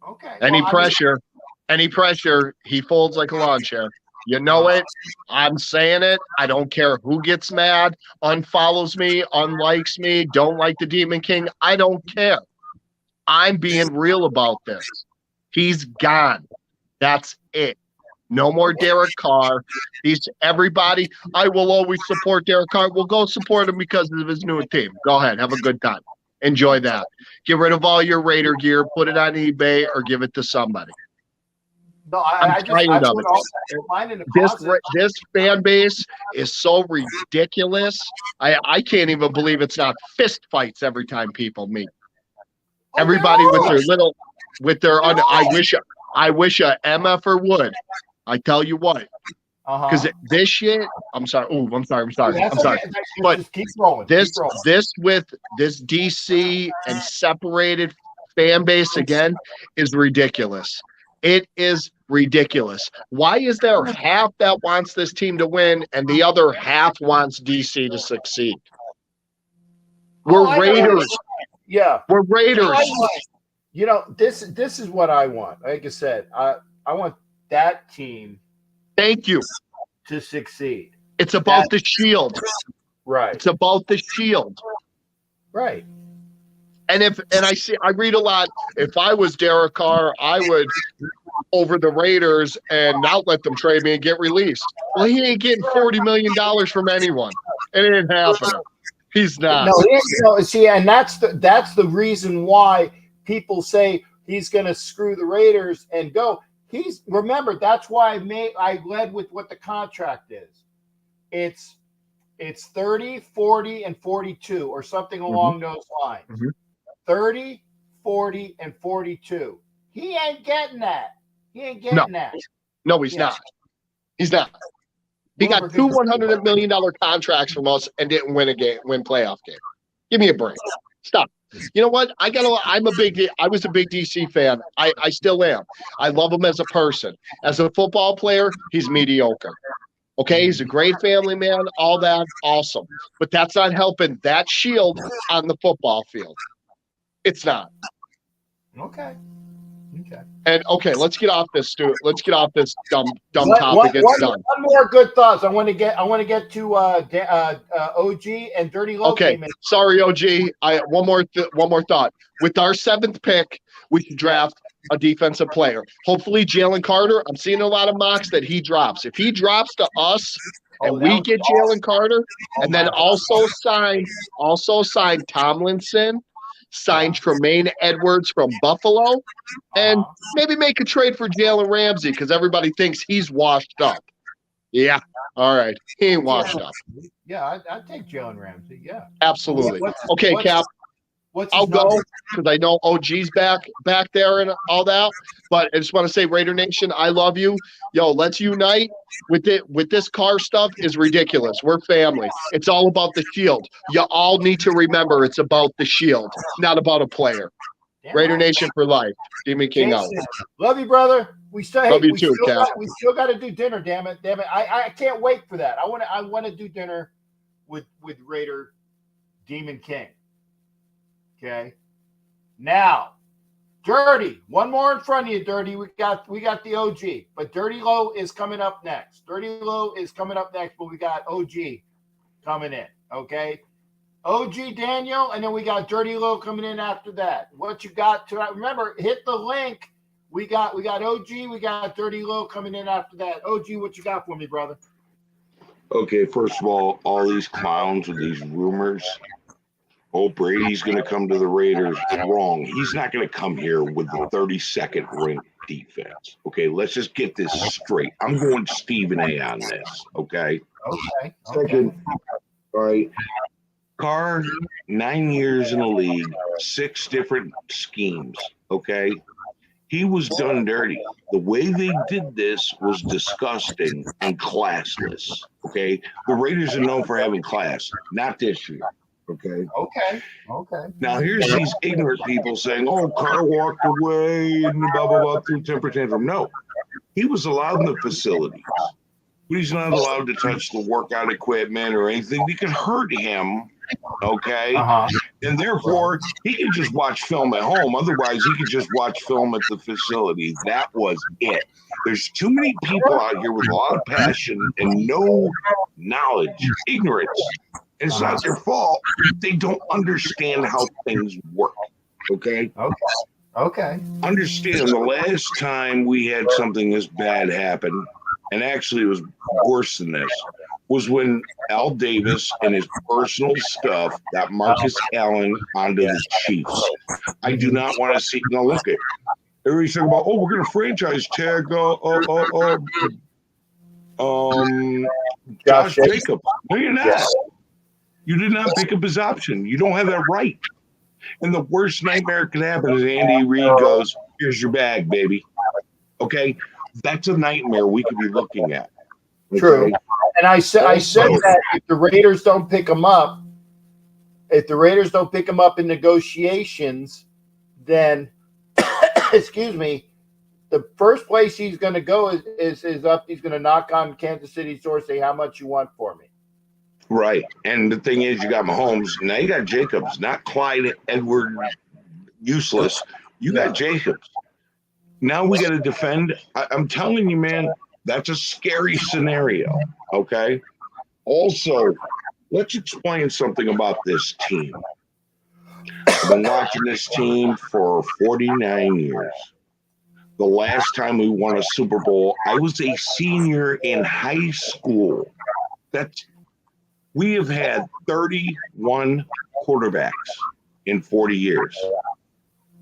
Okay. Any pressure, he folds like a lawn chair. You know it. I'm saying it. I don't care who gets mad, unfollows me, unlikes me, don't like the Demon King. I don't care. I'm being real about this. He's gone. That's it. No more Derek Carr. Everybody. I will always support Derek Carr. We'll go support him because of his new team. Go ahead. Have a good time. Enjoy that. Get rid of all your Raider gear. Put it on eBay or give it to somebody. No, I'm tired of it. This fan base is so ridiculous. I can't even believe it's not fist fights every time people meet. Everybody with their I wish a MFer would. I tell you what, because this shit. I'm sorry. I'm sorry. But keep rolling. This with this DC and separated fan base again is ridiculous. It is ridiculous. Why is there half that wants this team to win and the other half wants DC to succeed? We're Raiders. Yeah, we're Raiders. You know, this is what I want. Like I said, I want that team. Thank you. To succeed. It's about the shield. Right. It's about the shield. Right. And I read a lot. If I was Derek Carr, I would over the Raiders and not let them trade me and get released. Well, he ain't getting $40 million from anyone. It ain't happening. He's not. No, see, and that's the reason why people say he's going to screw the Raiders and go. Remember, that's why I led with what the contract is. It's 30, 40, and 42 or something along those lines. 30, 40, and 42. He ain't getting that. He ain't getting that. No, he's not. He's not. He got two $100 million contracts from us and didn't win playoff game. Give me a break. Stop. You know what? I was a big DC fan. I still am. I love him as a person. As a football player, he's mediocre. Okay, he's a great family man, all that, awesome. But that's not helping that shield on the football field. It's not. Okay. And let's get off this, Stu. Let's get off this dumb topic. It's done. One more good thoughts. I want to get to OG and Dirty Low. Okay, sorry, OG. One more thought. With our 7th pick, we should draft a defensive player. Hopefully, Jalen Carter. I'm seeing a lot of mocks that he drops. If he drops to us and we get Jalen Carter, and then also sign Tomlinson. Sign Tremaine Edwards from Buffalo, and maybe make a trade for Jalen Ramsey because everybody thinks he's washed up. Yeah, all right. He ain't washed up. Yeah, I'd take Jalen Ramsey. Yeah, absolutely. Okay, Cap. I'll go because I know OG's back there and all that. But I just want to say, Raider Nation, I love you. Yo, let's unite with it. With this Carr stuff is ridiculous. We're family. It's all about the shield. You all need to remember it's about the shield, not about a player. Raider Nation for life. Demon King out. Love you, brother. Love you too, Cap. We still got to do dinner. Damn it. I can't wait for that. I want to do dinner with Raider Demon King. Okay. Now, Dirty. One more in front of you, Dirty. We got the OG, but Dirty Low is coming up next. But we got OG coming in. Okay. OG Daniel, and then we got Dirty Low coming in after that. What you got to remember? Hit the link. We got OG. We got Dirty Low coming in after that. OG, what you got for me, brother? Okay. First of all these clowns with these rumors. Oh, Brady's going to come to the Raiders. Wrong. He's not going to come here with the 32nd ranked defense. Okay, let's just get this straight. I'm going Stephen A on this. Okay. Second, all right. Carr, 9 years in the league, 6 different schemes. Okay. He was done dirty. The way they did this was disgusting and classless. Okay. The Raiders are known for having class, not this year. Okay. Now here's these ignorant people saying, "Oh, Carr walked away and blah blah blah through temper tantrum." No, he was allowed in the facilities, but he's not allowed to touch the workout equipment or anything that could hurt him Okay. Uh-huh. And therefore, he could just watch film at home. Otherwise, he could just watch film at the facility. That was it. There's too many people out here with a lot of passion and no knowledge, ignorance. And it's not their fault. They don't understand how things work. Okay. Okay. Understand the last time we had something this bad happen, and actually it was worse than this, was when Al Davis and his personal stuff got Marcus Allen onto the Chiefs. I do not want to see. Now look at everybody's talking about. Oh, we're going to franchise tag. Josh Jacobs. No, you're not. Yeah. You did not pick up his option. You don't have that right. And the worst nightmare could happen is Andy Reid goes, "Here's your bag, baby." Okay, that's a nightmare we could be looking at. Okay? True. And I said that if the Raiders don't pick him up, in negotiations, then excuse me, the first place he's going to go is up. He's going to knock on Kansas City's door, say, "How much you want for me?" Right. And the thing is, you got Mahomes. Now you got Jacobs, not Clyde Edward useless. You got Jacobs. Now we got to defend. I'm telling you, man, that's a scary scenario. Okay. Also, let's explain something about this team. I've been watching this team for 49 years. The last time we won a Super Bowl, I was a senior in high school. We have had 31 quarterbacks in 40 years.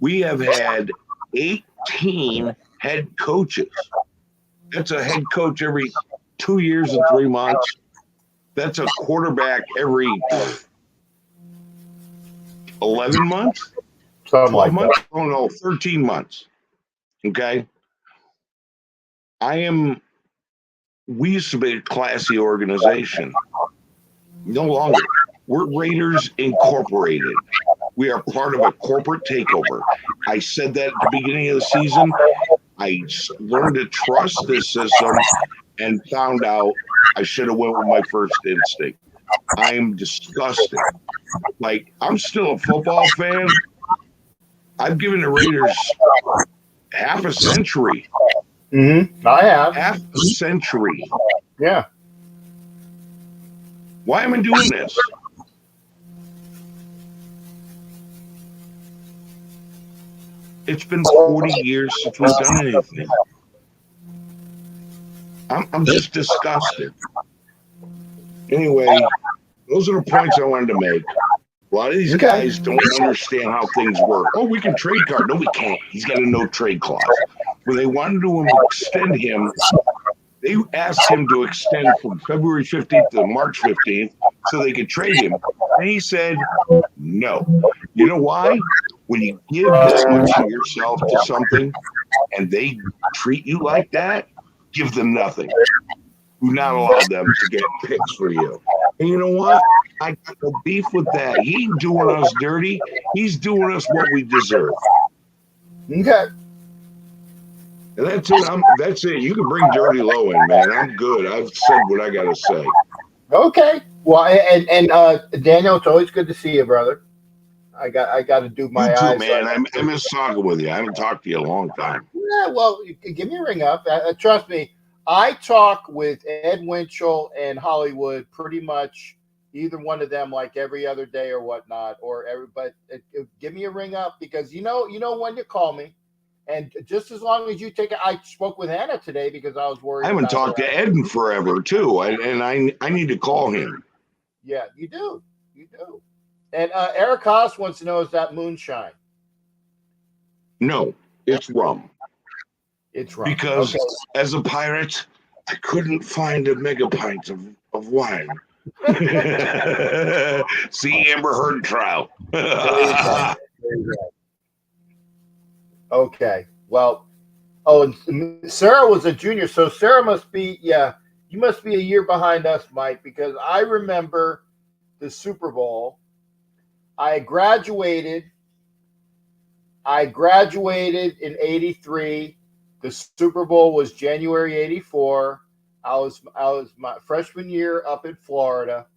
We have had 18 head coaches. That's a head coach every 2 years and 3 months. That's a quarterback every 11 months? 12 months? Oh, no, 13 months. Okay? We used to be a classy organization. No longer. We're Raiders Incorporated. We are part of a corporate takeover. I said that at the beginning of the season. I learned to trust this system and found out I should have went with my first instinct. I'm disgusted. Like, I'm still a football fan. I've given the Raiders half a century. Mm-hmm. I have. Half a century. Yeah. Why am I doing this? It's been 40 years since we've done anything. I'm just disgusted. Anyway, those are the points I wanted to make. A lot of these guys don't understand how things work. Oh, we can trade Carr. No, we can't. He's got a no trade clause. When they wanted to extend him, they asked him to extend from February 15th to March 15th so they could trade him. And he said, no. You know why? When you give that much of yourself to something and they treat you like that, give them nothing. Do not allow them to get picks for you. And you know what? I got no beef with that. He ain't doing us dirty. He's doing us what we deserve. Okay. And that's it. That's it. You can bring Dirty Low in, man. I'm good. I've said what I got to say. Okay. Well, and Daniel, it's always good to see you, brother. I got to do my you too, eyes. Man, I miss talking with you. I haven't talked to you in a long time. Yeah, well, give me a ring up. Trust me, I talk with Ed Winchell and Hollywood pretty much either one of them like every other day or whatnot, but give me a ring up because you know when you call me. And just as long as you take it, I spoke with Hannah today because I was worried. I haven't talked to Ed in forever, too. And I need to call him. Yeah, you do. You do. And Eric Haas wants to know, is that moonshine? No, it's rum. It's rum. Because as a pirate, I couldn't find a mega pint of wine. See Amber Heard trial. Okay. Well, and Sarah was a junior, so Sarah must be, you must be a year behind us, Mike, because I remember the Super Bowl. I graduated in 83. The Super Bowl was January 84. I was my freshman year up in Florida.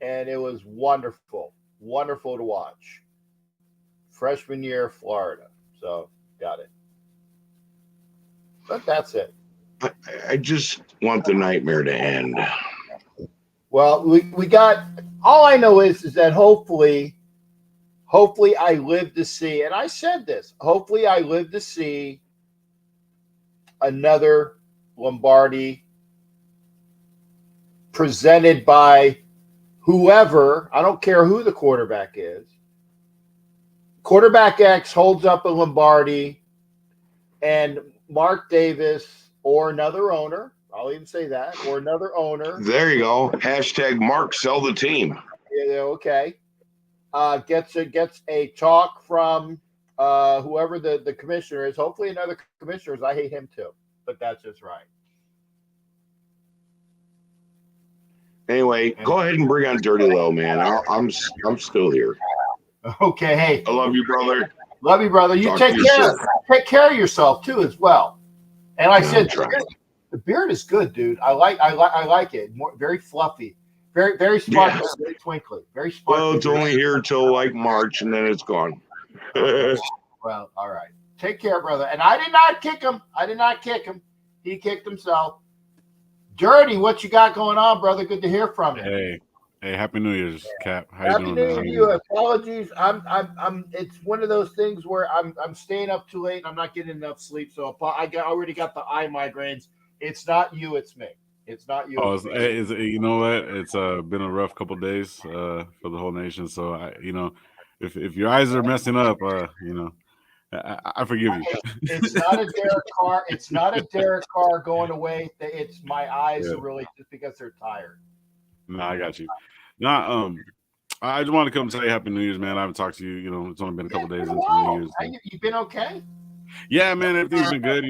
and it was wonderful, wonderful to watch. Freshman year, Florida. So got it. But that's it. I just want the nightmare to end. Well, we got all I know is that hopefully I live to see, and I said this, hopefully I live to see another Lombardi presented by whoever. I don't care who the quarterback is. Quarterback X holds up a Lombardi, and Mark Davis or another owner, I'll even say that, or another owner. There you go. Hashtag Mark sell the team. Yeah, okay. Gets a talk from whoever the commissioner is. Hopefully another commissioner is. I hate him too, but that's just right. Anyway, go ahead and bring on Dirty Low, man. I'm still here. Okay, hey, I love you, brother. love you, brother. You Talk take to you care. soon. Take care of yourself too, as well. And I Yeah, said, I'm trying. the beard is good, dude. I like it. Very fluffy, very sparkly, Yeah. very twinkly, very sparkly. Well, it's only here till like March, and then it's gone. Well, all right. Take care, brother. And I did not kick him. He kicked himself. Dirty, what you got going on, brother? Good to hear from you. Hey, Happy New Year's, Cap. How Happy you New doing, Year man? to you. Apologies. I'm. It's one of those things where I'm staying up too late and I'm not getting enough sleep. So I already got the eye migraines. It's not you. It's me. It's not you. Oh, It's me. you know what? It's been a rough couple days for the whole nation. So if your eyes are messing up, I forgive you. It's not a Derek Carr. It's not a Derek Carr going away. It's my eyes Yeah. are really just because they're tired. No, I got you. I just want to come say Happy New Year's, man. I haven't talked to you. It's only been a couple days into New Year's. So. You been okay? Yeah, man, everything's been good.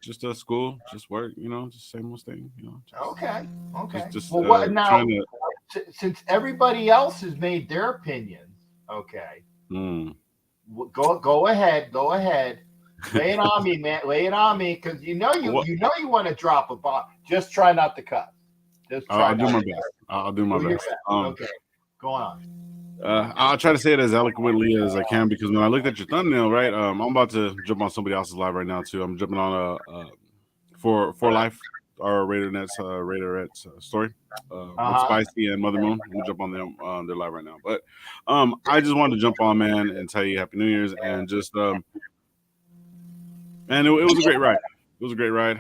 Just school, just work. Just same old thing. Okay. Just Well, what now? trying to. Since everybody else has made their opinions, okay. Go ahead. Lay it on me, man. Lay it on me, because you know you want to drop a bomb. Just try not to cuss. I'll do my best. I'll do my best. Okay, go on. I'll try to say it as eloquently as I can, because when I looked at your thumbnail, right, I'm about to jump on somebody else's live right now too. I'm jumping on for life, our Raiderettes story with Spicy and Mother Moon. We'll jump on them. They're live right now, but I just wanted to jump on, man, and tell you Happy New Year's, and just man, it was a great ride. It was a great ride.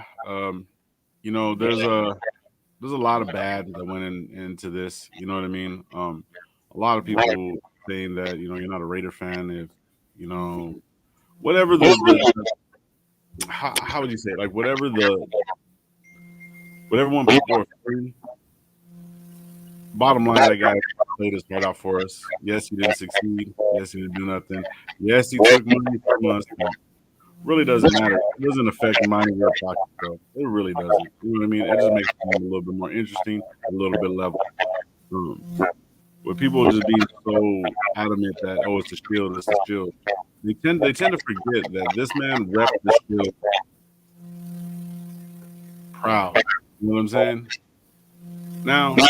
There's a lot of bad that went into this. You know what I mean? A lot of people saying that you're not a Raider fan if whatever how would you say it? Like whatever one people are feeling. Bottom line, that guy played his heart out for us. Yes, he didn't succeed. Yes, he didn't do nothing. Yes, he took money from us. Really doesn't matter. It doesn't affect mine in your pocket, bro. It really doesn't. You know what I mean? It just makes it a little bit more interesting, a little bit level. With people just being so adamant that it's the Shield, it's the Shield. They tend to forget that this man repped the Shield proud. You know what I'm saying? Now he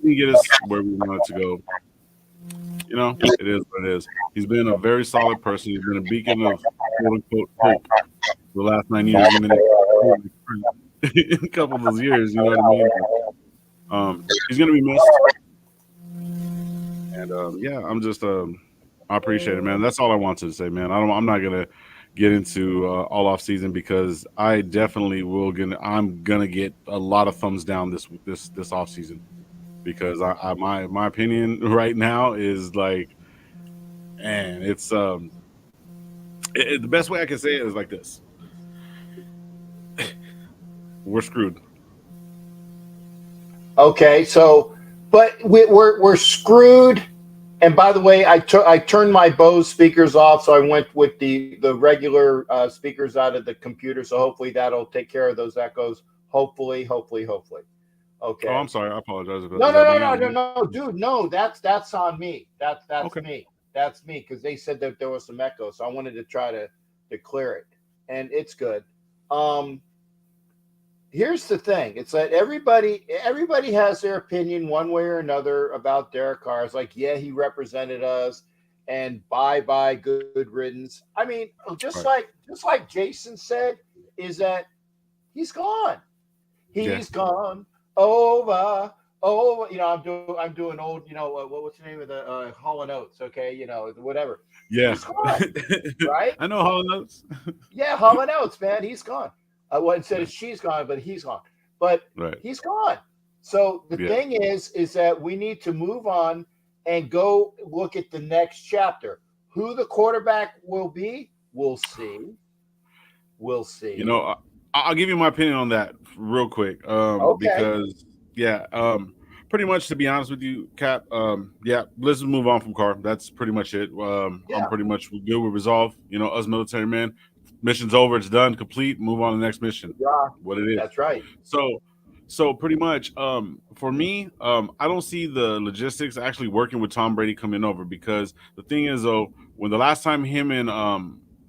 can get us where we want it to go. It is what it is. He's been a very solid person. He's been a beacon of quote unquote hope for the last 9 years, even in a couple of those years. You know what I mean? He's gonna be missed. And I'm just I appreciate it, man. That's all I wanted to say, man. I'm not gonna get into all off season, because I definitely I'm gonna get a lot of thumbs down this off season, because my opinion right now is like, and it's the best way I can say it is like this: we're screwed. Okay, so, but we're screwed. And by the way, I turned my Bose speakers off, so I went with the regular speakers out of the computer. So hopefully that'll take care of those echoes. Hopefully. Okay. Oh, I'm sorry. I apologize. No, dude. No, that's on me. That's okay. me. That's me, because they said that there was some echo, so I wanted to try to clear it, and it's good. here's the thing. It's that everybody has their opinion one way or another about Derek Carr. It's like, yeah, he represented us, and bye good riddance. I mean, Right. just like Jason said, is that he's gone. Yeah. He's gone over. You know, I'm doing old. You know, what's the name of the Hall and Oates? Okay, you know, whatever. Yeah. He's gone, right? I know Hall Notes. Yeah, Hall and Oates, man. He's gone. Well, instead of she's gone, but he's gone. But Right. he's gone. So the Yeah. thing is that we need to move on and go look at the next chapter. Who the quarterback will be, we'll see. We'll see. You know, I'll give you my opinion on that real quick. Okay. Because pretty much, to be honest with you, Cap. Let's move on from Carr. That's pretty much it. Yeah. I'm pretty much good with resolve. You know, us military men, mission's over. It's done, complete. Move on to the next mission. Yeah, What it is. that's right. So pretty much, for me, I don't see the logistics actually working with Tom Brady coming over, because the thing is, though, when the last time him and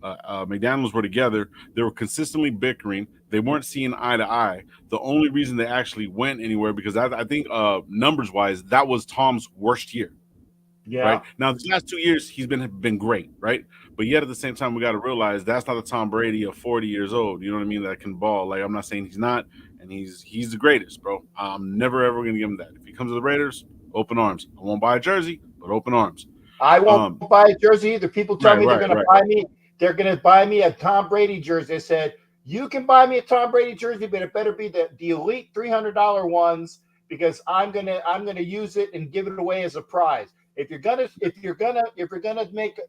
McDaniels were together, they were consistently bickering. They weren't seeing eye to eye. The only reason they actually went anywhere, because I think numbers wise, that was Tom's worst year. Yeah. Right now, these last 2 years, he's been great, right? But yet at the same time, we got to realize that's not the Tom Brady of 40 years old. You know what I mean? That can ball. Like, I'm not saying he's not, and he's the greatest, bro. I'm never ever gonna give him that. If he comes to the Raiders, open arms. I won't buy a jersey, but open arms. I won't buy a jersey either. People tell me they're going to buy me. They're going to buy me a Tom Brady jersey. They said, you can buy me a Tom Brady jersey, but it better be the elite $300 ones, because I'm gonna use it and give it away as a prize. If you're gonna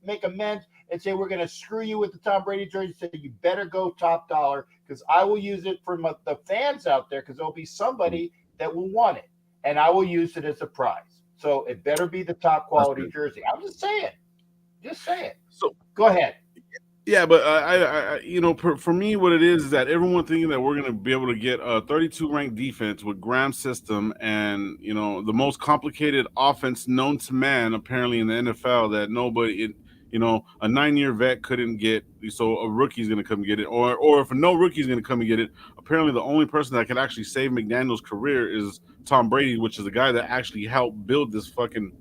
make amends and say we're gonna screw you with the Tom Brady jersey, so you better go top dollar, because I will use it for the fans out there, because there'll be somebody that will want it, and I will use it as a prize. So it better be the top quality jersey. I'm just saying. So go ahead. Yeah, but I for me, what it is that everyone thinking that we're going to be able to get a 32 ranked defense with Graham's system and, you know, the most complicated offense known to man, apparently in the NFL, that nobody, a 9-year vet couldn't get. So a rookie's going to come get it, or if no rookie's going to come and get it. Apparently, the only person that could actually save McDaniel's career is Tom Brady, which is the guy that actually helped build this fucking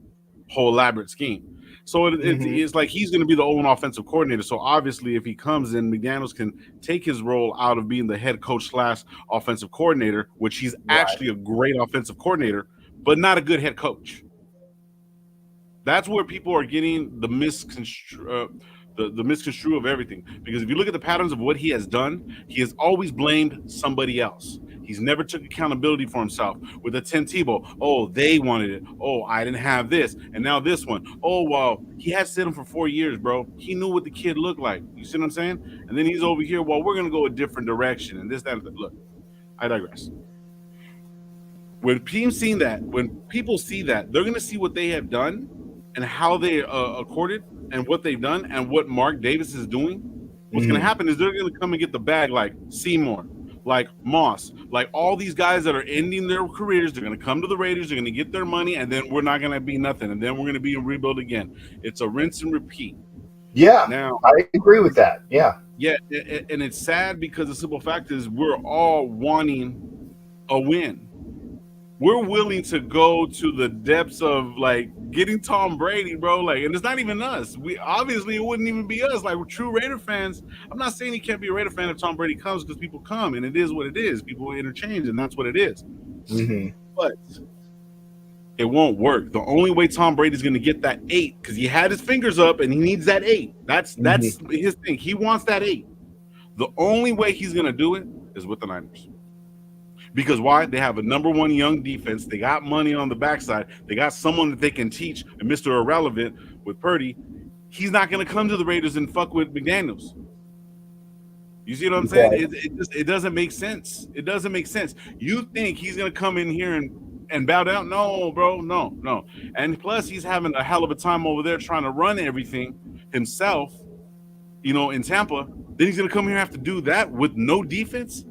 whole elaborate scheme. So it's like he's going to be the own offensive coordinator. So obviously, if he comes in, McDaniels can take his role out of being the head coach / offensive coordinator, which he's actually a great offensive coordinator, but not a good head coach. That's where people are getting the misconstrue of everything. Because if you look at the patterns of what he has done, he has always blamed somebody else. He's never took accountability for himself. With the Tim Tebow, oh, they wanted it. Oh, I didn't have this. And now this one. Oh, well, he had to sit him for 4 years, bro. He knew what the kid looked like. You see what I'm saying? And then he's over here, well, we're going to go a different direction. And this, that, and that. Look, I digress. When people see that, they're going to see what they have done and how they accorded and what they've done and what Mark Davis is doing. What's going to happen is they're going to come and get the bag like Seymour, like Moss, like all these guys that are ending their careers. They're going to come to the Raiders. They're going to get their money, and then we're not going to be nothing. And then we're going to be in rebuild again. It's a rinse and repeat. Yeah, now I agree with that. Yeah. Yeah, and it's sad because the simple fact is we're all wanting a win. We're willing to go to the depths of like getting Tom Brady, bro. Like, and it's not even us. It wouldn't even be us. Like, we're true Raider fans. I'm not saying he can't be a Raider fan if Tom Brady comes, because people come, and it is what it is. People interchange, and that's what it is. But it won't work. The only way Tom Brady's going to get that 8, because he had his fingers up and he needs that 8. That's his thing. He wants that 8. The only way he's going to do it is with the Niners. Because why? They have a number 1 young defense. They got money on the backside. They got someone that they can teach. And Mr. Irrelevant with Purdy, he's not going to come to the Raiders and fuck with McDaniels. You see what I'm saying? It doesn't make sense. It doesn't make sense. You think he's going to come in here and bow down? No, bro. No. And plus, he's having a hell of a time over there trying to run everything himself, in Tampa. Then he's going to come here and have to do that with no defense?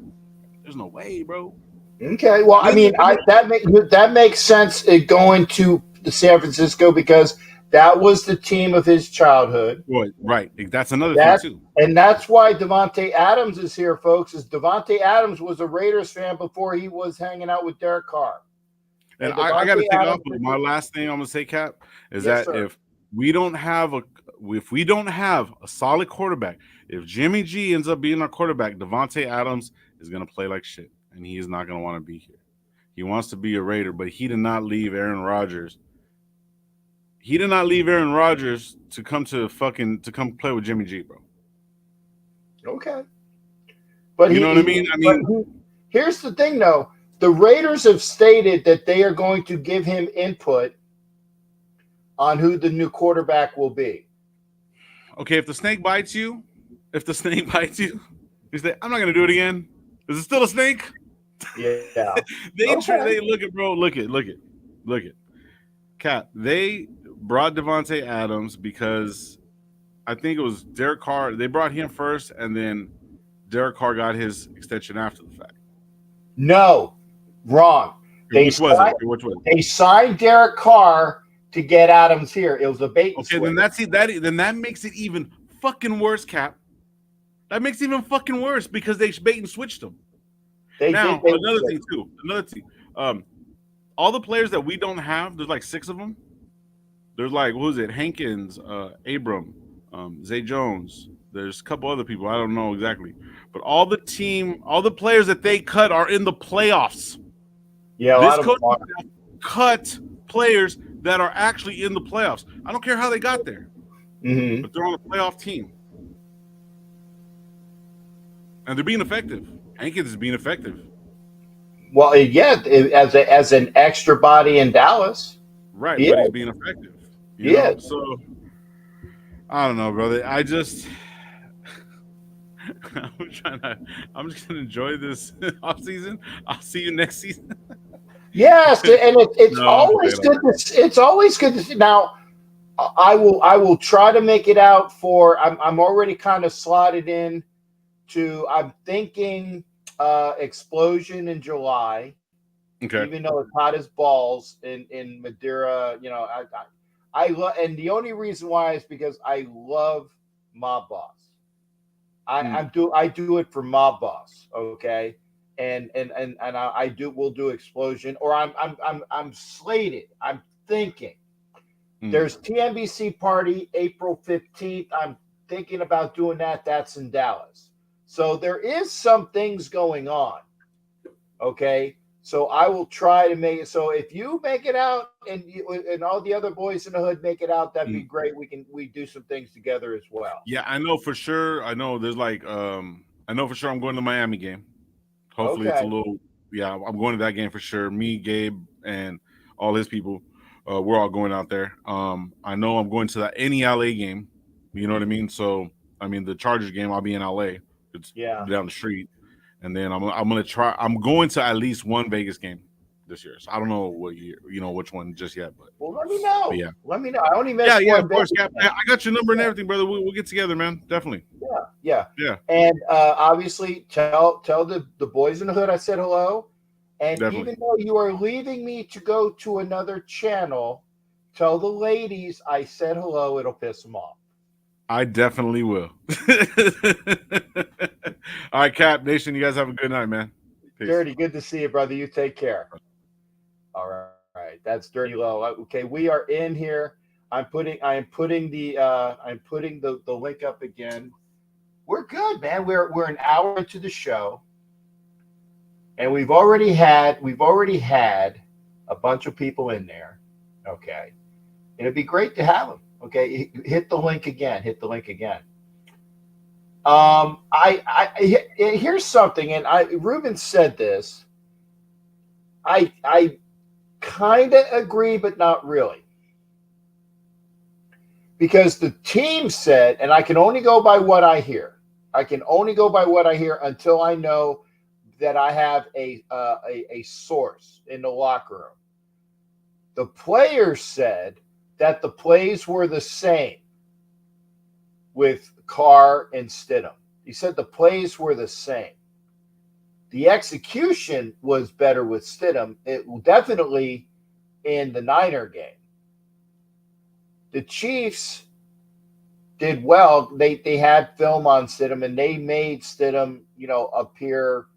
There's no way, bro. Okay, well, I mean, that makes sense going to San Francisco, because That was the team of his childhood. Right. That's another thing too. And that's why Davante Adams is here, folks. Is Davante Adams was a Raiders fan before he was hanging out with Derek Carr. And I got to take off. But my last thing I'm gonna say, Cap, is that if we don't have a solid quarterback, if Jimmy G ends up being our quarterback, Davante Adams is gonna play like shit, and he is not gonna want to be here. He wants to be a Raider, but he did not leave Aaron Rodgers. He did not leave Aaron Rodgers to come play with Jimmy G, bro. Okay. But you know what I mean? Here's the thing, though. The Raiders have stated that they are going to give him input on who the new quarterback will be. Okay, if the snake bites you, you say, I'm not going to do it again. Is it still a snake? Yeah. They look at. Cap, they brought Davante Adams because I think it was Derek Carr. They brought him first, and then Derek Carr got his extension after the fact. No, wrong. They signed Derek Carr to get Adams here. It was a bait and switch. Then that makes it even fucking worse, Cap. That makes it even fucking worse because they bait and switched them. Another thing. All the players that we don't have, there's like 6 of them. There's like, what was it? Hankins, Abram, Zay Jones. There's a couple other people. I don't know exactly. But all the players that they cut are in the playoffs. Yeah, this coach cut players that are actually in the playoffs. I don't care how they got there. Mm-hmm. But they're on a playoff team. And they're being effective. Hankins is being effective. Well, yeah, as an extra body in Dallas. Right, but he's being effective. You know? So, I don't know, brother. I'm just going to enjoy this offseason. I'll see you next season. Yes, and it's always good. It's always good to see. Now, I will try to make it out for. I'm already kind of slotted in to. I'm thinking Explosion in July. Okay. Even though it's hot as balls in Madeira, I love, and the only reason why is because I love Mob Boss. I do it for Mob Boss, okay, and we'll do Explosion, or I'm slated. I'm thinking there's TNBC party April 15th. I'm thinking about doing that. That's in Dallas, so there is some things going on, okay. So I will try to make it. So if you make it out and all the other boys in the hood make it out, that'd be great. We do some things together as well. Yeah, I know for sure. I know there's like I know for sure I'm going to the Miami game. Hopefully it's a little I'm going to that game for sure. Me, Gabe, and all his people. We're all going out there. I know I'm going to any LA game. You know what I mean? So I mean the Chargers game, I'll be in LA. It's down the street. And then I'm gonna try. I'm going to at least one Vegas game this year. So I don't know what year, which one just yet. But let me know. But yeah, let me know. I only missed one. Of course. Yeah, I got your number and everything, brother. We'll get together, man. Definitely. Yeah. And obviously, tell the boys in the hood I said hello. And even though you are leaving me to go to another channel, tell the ladies I said hello. It'll piss them off. I definitely will. All right, Cap Nation, you guys have a good night, man. Peace. Dirty, good to see you, brother. You take care. All right. That's Dirty Low. Okay, we are in here. I am putting the link up again. We're good, man. We're an hour into the show. And we've already had a bunch of people in there. Okay. And it'd be great to have them. Okay, hit the link again. Here's something, and Ruben said this. I kind of agree, but not really, because the team said, and I can only go by what I hear. Until I know that I have a source in the locker room. The players said that the plays were the same with Carr and Stidham. He said the plays were the same. The execution was better with Stidham. It definitely in the Niner game. The Chiefs did well. They had film on Stidham, and they made Stidham, appear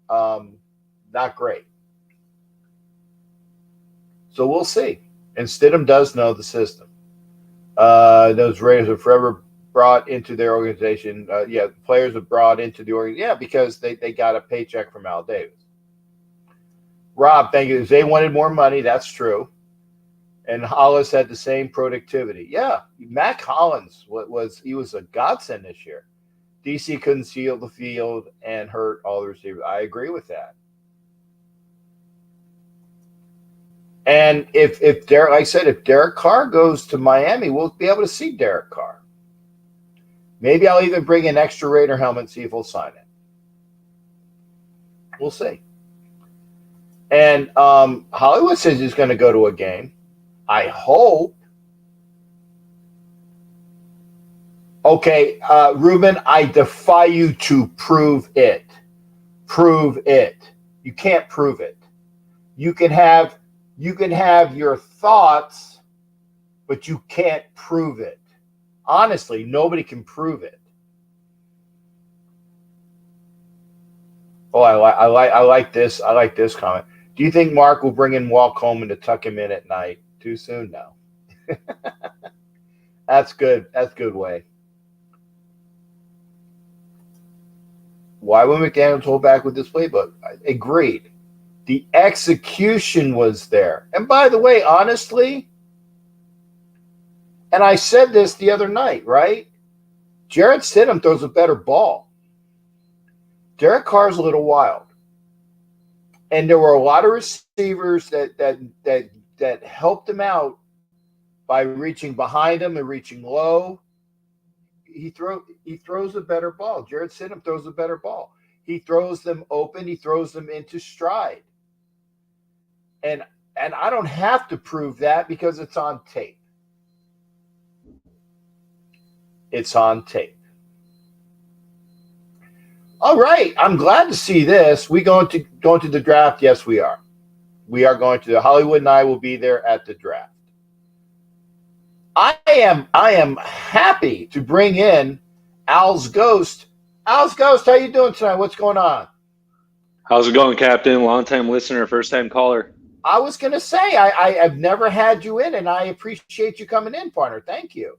not great. So we'll see. And Stidham does know the system. Those Raiders are forever brought into their organization. Players are brought into the organization. Yeah, because they got a paycheck from Al Davis. Rob, thank you. They wanted more money. That's true. And Hollis had the same productivity. Yeah, Mac Hollins was a godsend this year. DC couldn't seal the field and hurt all the receivers. I agree with that. And if Derek Carr goes to Miami, we'll be able to see Derek Carr. Maybe I'll even bring an extra Raider helmet and see if he'll sign it. We'll see. And Hollywood says he's going to go to a game. I hope. Okay, Ruben, I defy you to prove it. Prove it. You can't prove it. You can have your thoughts, but you can't prove it. Honestly, nobody can prove it. Oh, I like this. I like this comment. Do you think Mark will bring in Walt Coleman to tuck him in at night? Too soon? No. That's good. That's good way. Why would McDaniels hold back with this playbook? Agreed. The execution was there. And by the way, honestly, and I said this the other night, right? Jarrett Stidham throws a better ball. Derek Carr's a little wild. And there were a lot of receivers that helped him out by reaching behind him and reaching low. He throws a better ball. Jarrett Stidham throws a better ball. He throws them open. He throws them into stride. And I don't have to prove that because it's on tape. It's on tape. All right. I'm glad to see this. We going to the draft? Yes, we are. We are going to. Hollywood and I will be there at the draft. I am happy to bring in Al's Ghost. Al's Ghost, how you doing tonight? What's going on? How's it going, Captain? Long-time listener, first-time caller. I was going to say, I've never had you in, and I appreciate you coming in, partner. Thank you.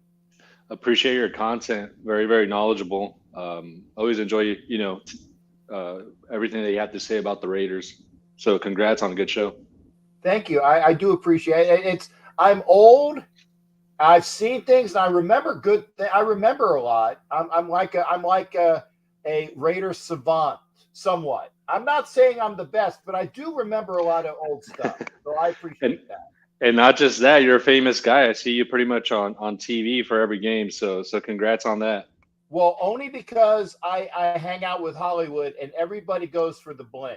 Appreciate your content. Very, very knowledgeable. Always enjoy, everything that you have to say about the Raiders. So congrats on a good show. Thank you. I do appreciate it. I'm old. I've seen things, and I remember good. I remember a lot. I'm like a Raider savant, somewhat. I'm not saying I'm the best, but I do remember a lot of old stuff. So I appreciate that. And not just that, you're a famous guy. I see you pretty much on TV for every game. So congrats on that. Well, only because I hang out with Hollywood, and everybody goes for the bling.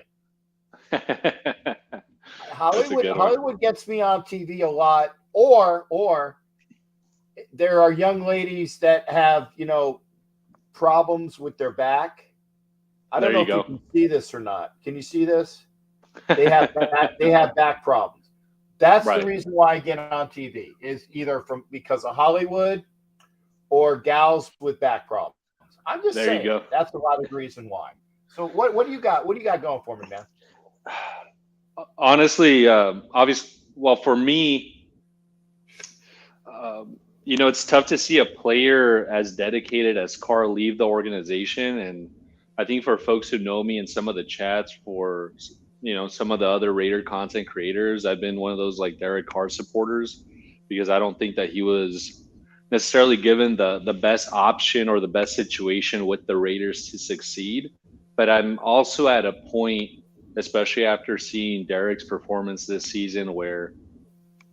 Hollywood gets me on TV a lot, or there are young ladies that have, problems with their back. I don't know if you can see this or not. Can you see this? They have back problems. That's right. The reason why I get on TV is either because of Hollywood or gals with back problems. I'm just saying. You go. That's a lot of reason why. So what do you got? What do you got going for me, man? Honestly, obviously, well, for me, it's tough to see a player as dedicated as Carr leave the organization. And I think for folks who know me in some of the chats, for, some of the other Raider content creators, I've been one of those like Derek Carr supporters, because I don't think that he was necessarily given the best option or the best situation with the Raiders to succeed. But I'm also at a point, especially after seeing Derek's performance this season, where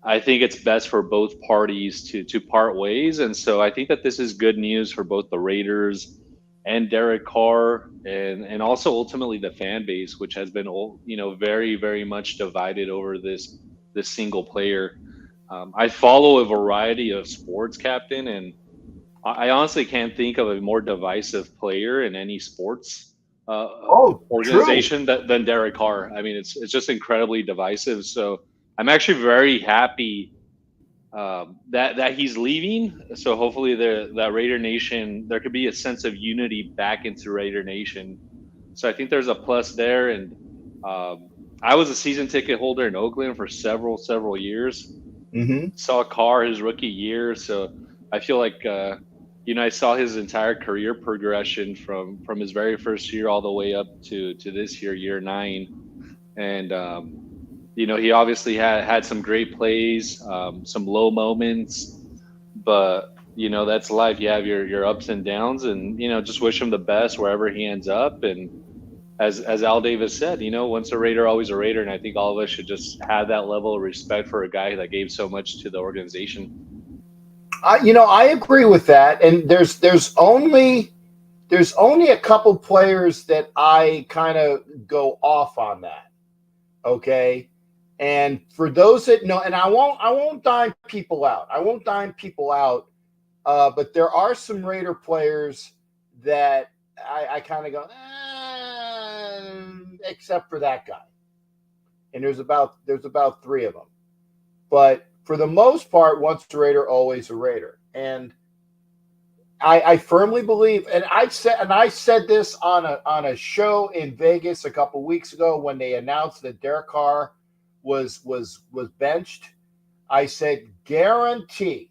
I think it's best for both parties to part ways. And so I think that this is good news for both the Raiders and Derek Carr, and also ultimately the fan base, which has been, very, very much divided over this single player. I follow a variety of sports, Captain, and I honestly can't think of a more divisive player in any sports organization than Derek Carr. I mean, it's just incredibly divisive. So I'm actually very happy that he's leaving. So hopefully that Raider Nation, there could be a sense of unity back into Raider Nation. So I think there's a plus there. And I was a season ticket holder in Oakland for several years. Mm-hmm. Saw Carr his rookie year, so I feel like I saw his entire career progression from his very first year all the way up to this year 9, and he obviously had some great plays, some low moments, but that's life. You have your ups and downs, and just wish him the best wherever he ends up. And as Al Davis said, once a Raider, always a Raider, and I think all of us should just have that level of respect for a guy that gave so much to the organization. I agree with that, and there's only a couple players that I kind of go off on that. Okay, and for those that know, and I won't dime people out. But there are some Raider players that I kind of go, except for that guy. And there's about 3 of them. But for the most part, once a Raider, always a Raider. And I firmly believe, and I said this on a show in Vegas a couple weeks ago when they announced that Derek Carr was benched. I said, guarantee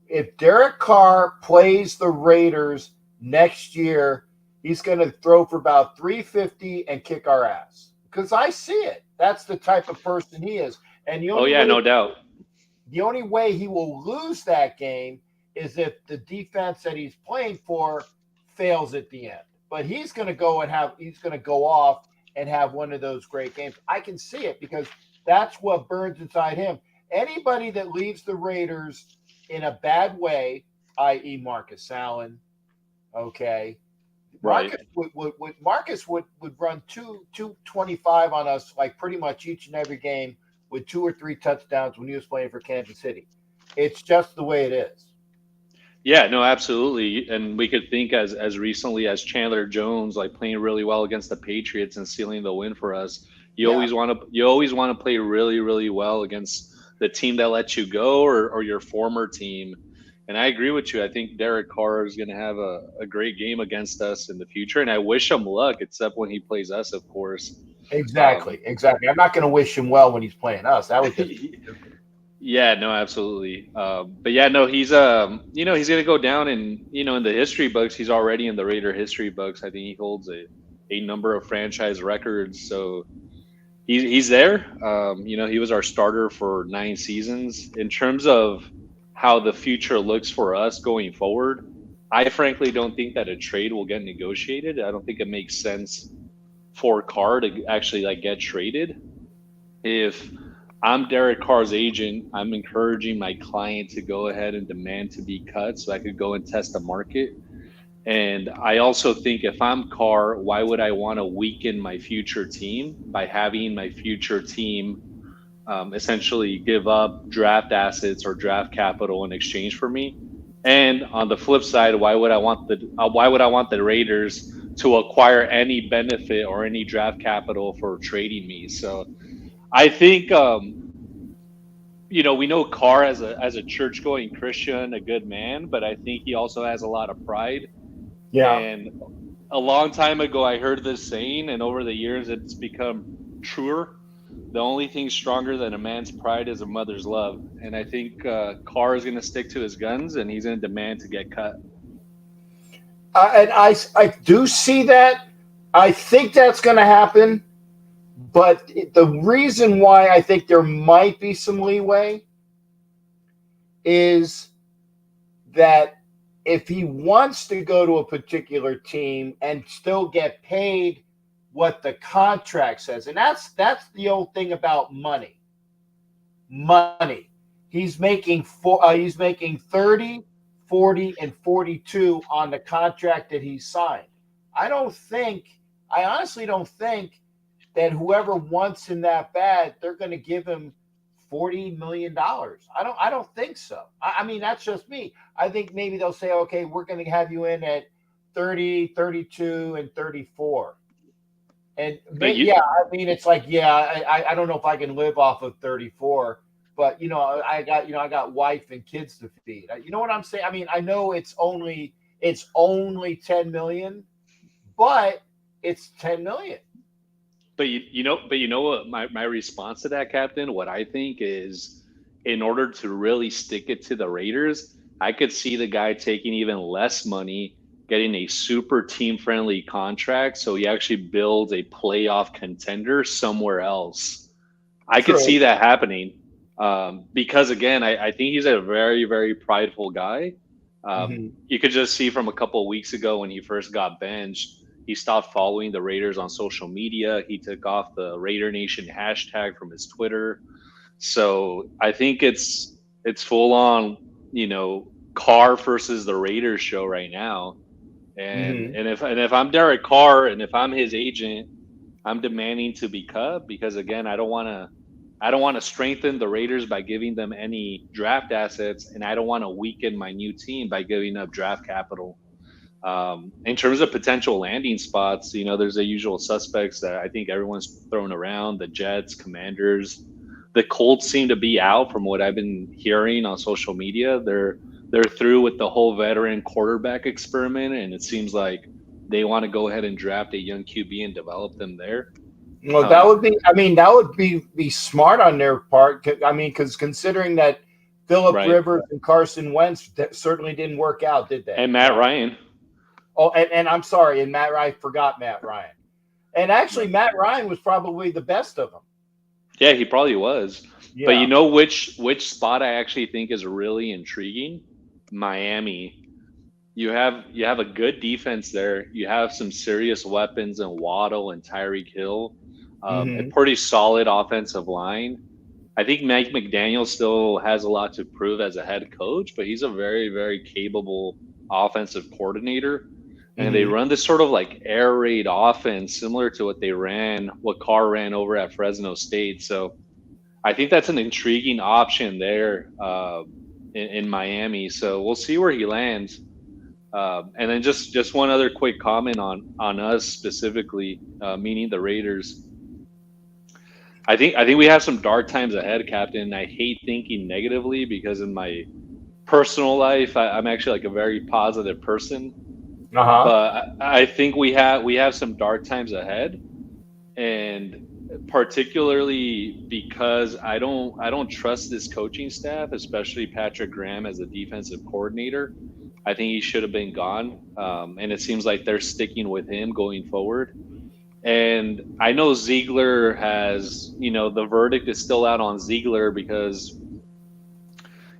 if Derek Carr plays the Raiders next year, he's going to throw for about 350 and kick our ass. Because I see it. That's the type of person he is. And no doubt. The only way he will lose that game is if the defense that he's playing for fails at the end. But he's going to go off and have one of those great games. I can see it because that's what burns inside him. Anybody that leaves the Raiders in a bad way, i.e. Marcus Allen, okay, right. Marcus would run 225 on us like pretty much each and every game with 2 or 3 touchdowns when he was playing for Kansas City. It's just the way it is. Yeah, no, absolutely. And we could think as recently as Chandler Jones, like playing really well against the Patriots and sealing the win for us. You always want to play really, really well against the team that lets you go or your former team. And I agree with you. I think Derek Carr is going to have a great game against us in the future. And I wish him luck, except when he plays us, of course. Exactly. I'm not going to wish him well when he's playing us. That was just yeah, no, absolutely. But yeah, no, he's he's going to go down in in the history books. He's already in the Raider history books. I think he holds a number of franchise records. So he's there. He was our starter for 9 seasons. In terms of how the future looks for us going forward, I frankly don't think that a trade will get negotiated. I don't think it makes sense for Carr to actually get traded. If I'm Derek Carr's agent, I'm encouraging my client to go ahead and demand to be cut so I could go and test the market. And I also think if I'm Carr, why would I want to weaken my future team by having my future team essentially give up draft assets or draft capital in exchange for me? And on the flip side, why would I want the Raiders to acquire any benefit or any draft capital for trading me? So I think we know Carr as a church-going Christian, a good man, but I think he also has a lot of pride. Yeah. And a long time ago, I heard this saying, and over the years, it's become truer. The only thing stronger than a man's pride is a mother's love. And I think Carr is going to stick to his guns, and he's going to demand to get cut. And I do see that. I think that's going to happen. But the reason why I think there might be some leeway is that if he wants to go to a particular team and still get paid what the contract says, and that's the old thing about money. He's making 30, 40, and 42 on the contract that he signed. I honestly don't think that whoever wants him that bad, they're going to give him $40 million. I don't think so. I mean, that's just me. I think maybe they'll say, okay, we're going to have you in at 30, 32, and 34. And I mean, it's like, I don't know if I can live off of 34, but I got wife and kids to feed. You know what I'm saying? I mean, I know it's only 10 million, but it's 10 million. But you know what my response to that, Captain, what I think is, in order to really stick it to the Raiders, I could see the guy taking even less money, getting a super team friendly contract, so he actually builds a playoff contender somewhere else. I could True. see that happening, because again, I think he's a very, very prideful guy. You could just see from a couple of weeks ago when he first got benched, he stopped following the Raiders on social media. He took off the Raider Nation hashtag from his Twitter. So I think it's full on, Carr versus the Raiders show right now. And if I'm Derek Carr and if I'm his agent, I'm demanding to be cut, because again, I don't want to strengthen the Raiders by giving them any draft assets, and I don't want to weaken my new team by giving up draft capital. In terms of potential landing spots, there's the usual suspects that I think everyone's throwing around: the Jets, Commanders. The Colts seem to be out from what I've been hearing on social media. They're through with the whole veteran quarterback experiment, and it seems like they want to go ahead and draft a young QB and develop them there. Well, that would be. I mean, that would be smart on their part. I mean, because considering that Phillip Rivers and Carson Wentz certainly didn't work out, did they? And Matt Ryan. Oh, and I'm sorry, and I forgot Matt Ryan. And actually, Matt Ryan was probably the best of them. Yeah, he probably was. Yeah. But you know which spot I actually think is really intriguing? Miami. You have a good defense there. You have some serious weapons in Waddle and Tyreek Hill. A pretty solid offensive line. I think Mike McDaniel still has a lot to prove as a head coach, but he's a very, very capable offensive coordinator. And they run this sort of like air raid offense, similar to what Carr ran over at Fresno State. So I think that's an intriguing option there in Miami. So we'll see where he lands. And then just one other quick comment on us specifically, meaning the Raiders. I think we have some dark times ahead, Captain. I hate thinking negatively, because in my personal life, I'm actually like a very positive person. But I think we have some dark times ahead, and particularly because I don't trust this coaching staff, especially Patrick Graham as a defensive coordinator. I think he should have been gone, and it seems like they're sticking with him going forward. And I know Ziegler has, the verdict is still out on Ziegler because,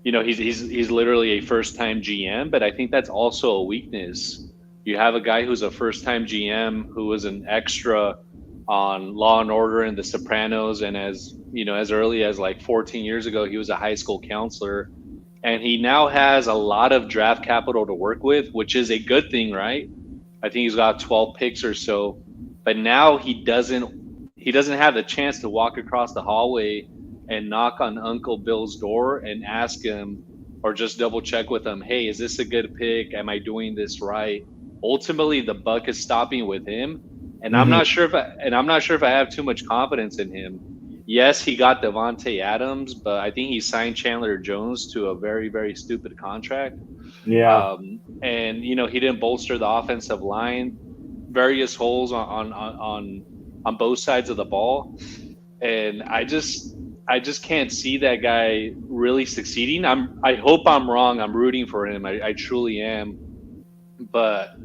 he's literally a first-time GM, but I think that's also a weakness. You have a guy who's a first-time GM who was an extra on Law and Order and The Sopranos, and as early as like 14 years ago, he was a high school counselor, and he now has a lot of draft capital to work with, which is a good thing, right? I think he's got 12 picks or so, but now he doesn't have the chance to walk across the hallway and knock on Uncle Bill's door and ask him, or just double check with him, hey, is this a good pick? Am I doing this right? Ultimately, the buck is stopping with him, and I'm not sure if I have too much confidence in him. Yes, he got Devontae Adams, but I think he signed Chandler Jones to a very, very stupid contract. Yeah, and he didn't bolster the offensive line, various holes on both sides of the ball, and I just can't see that guy really succeeding. I hope I'm wrong. I'm rooting for him. I truly am. But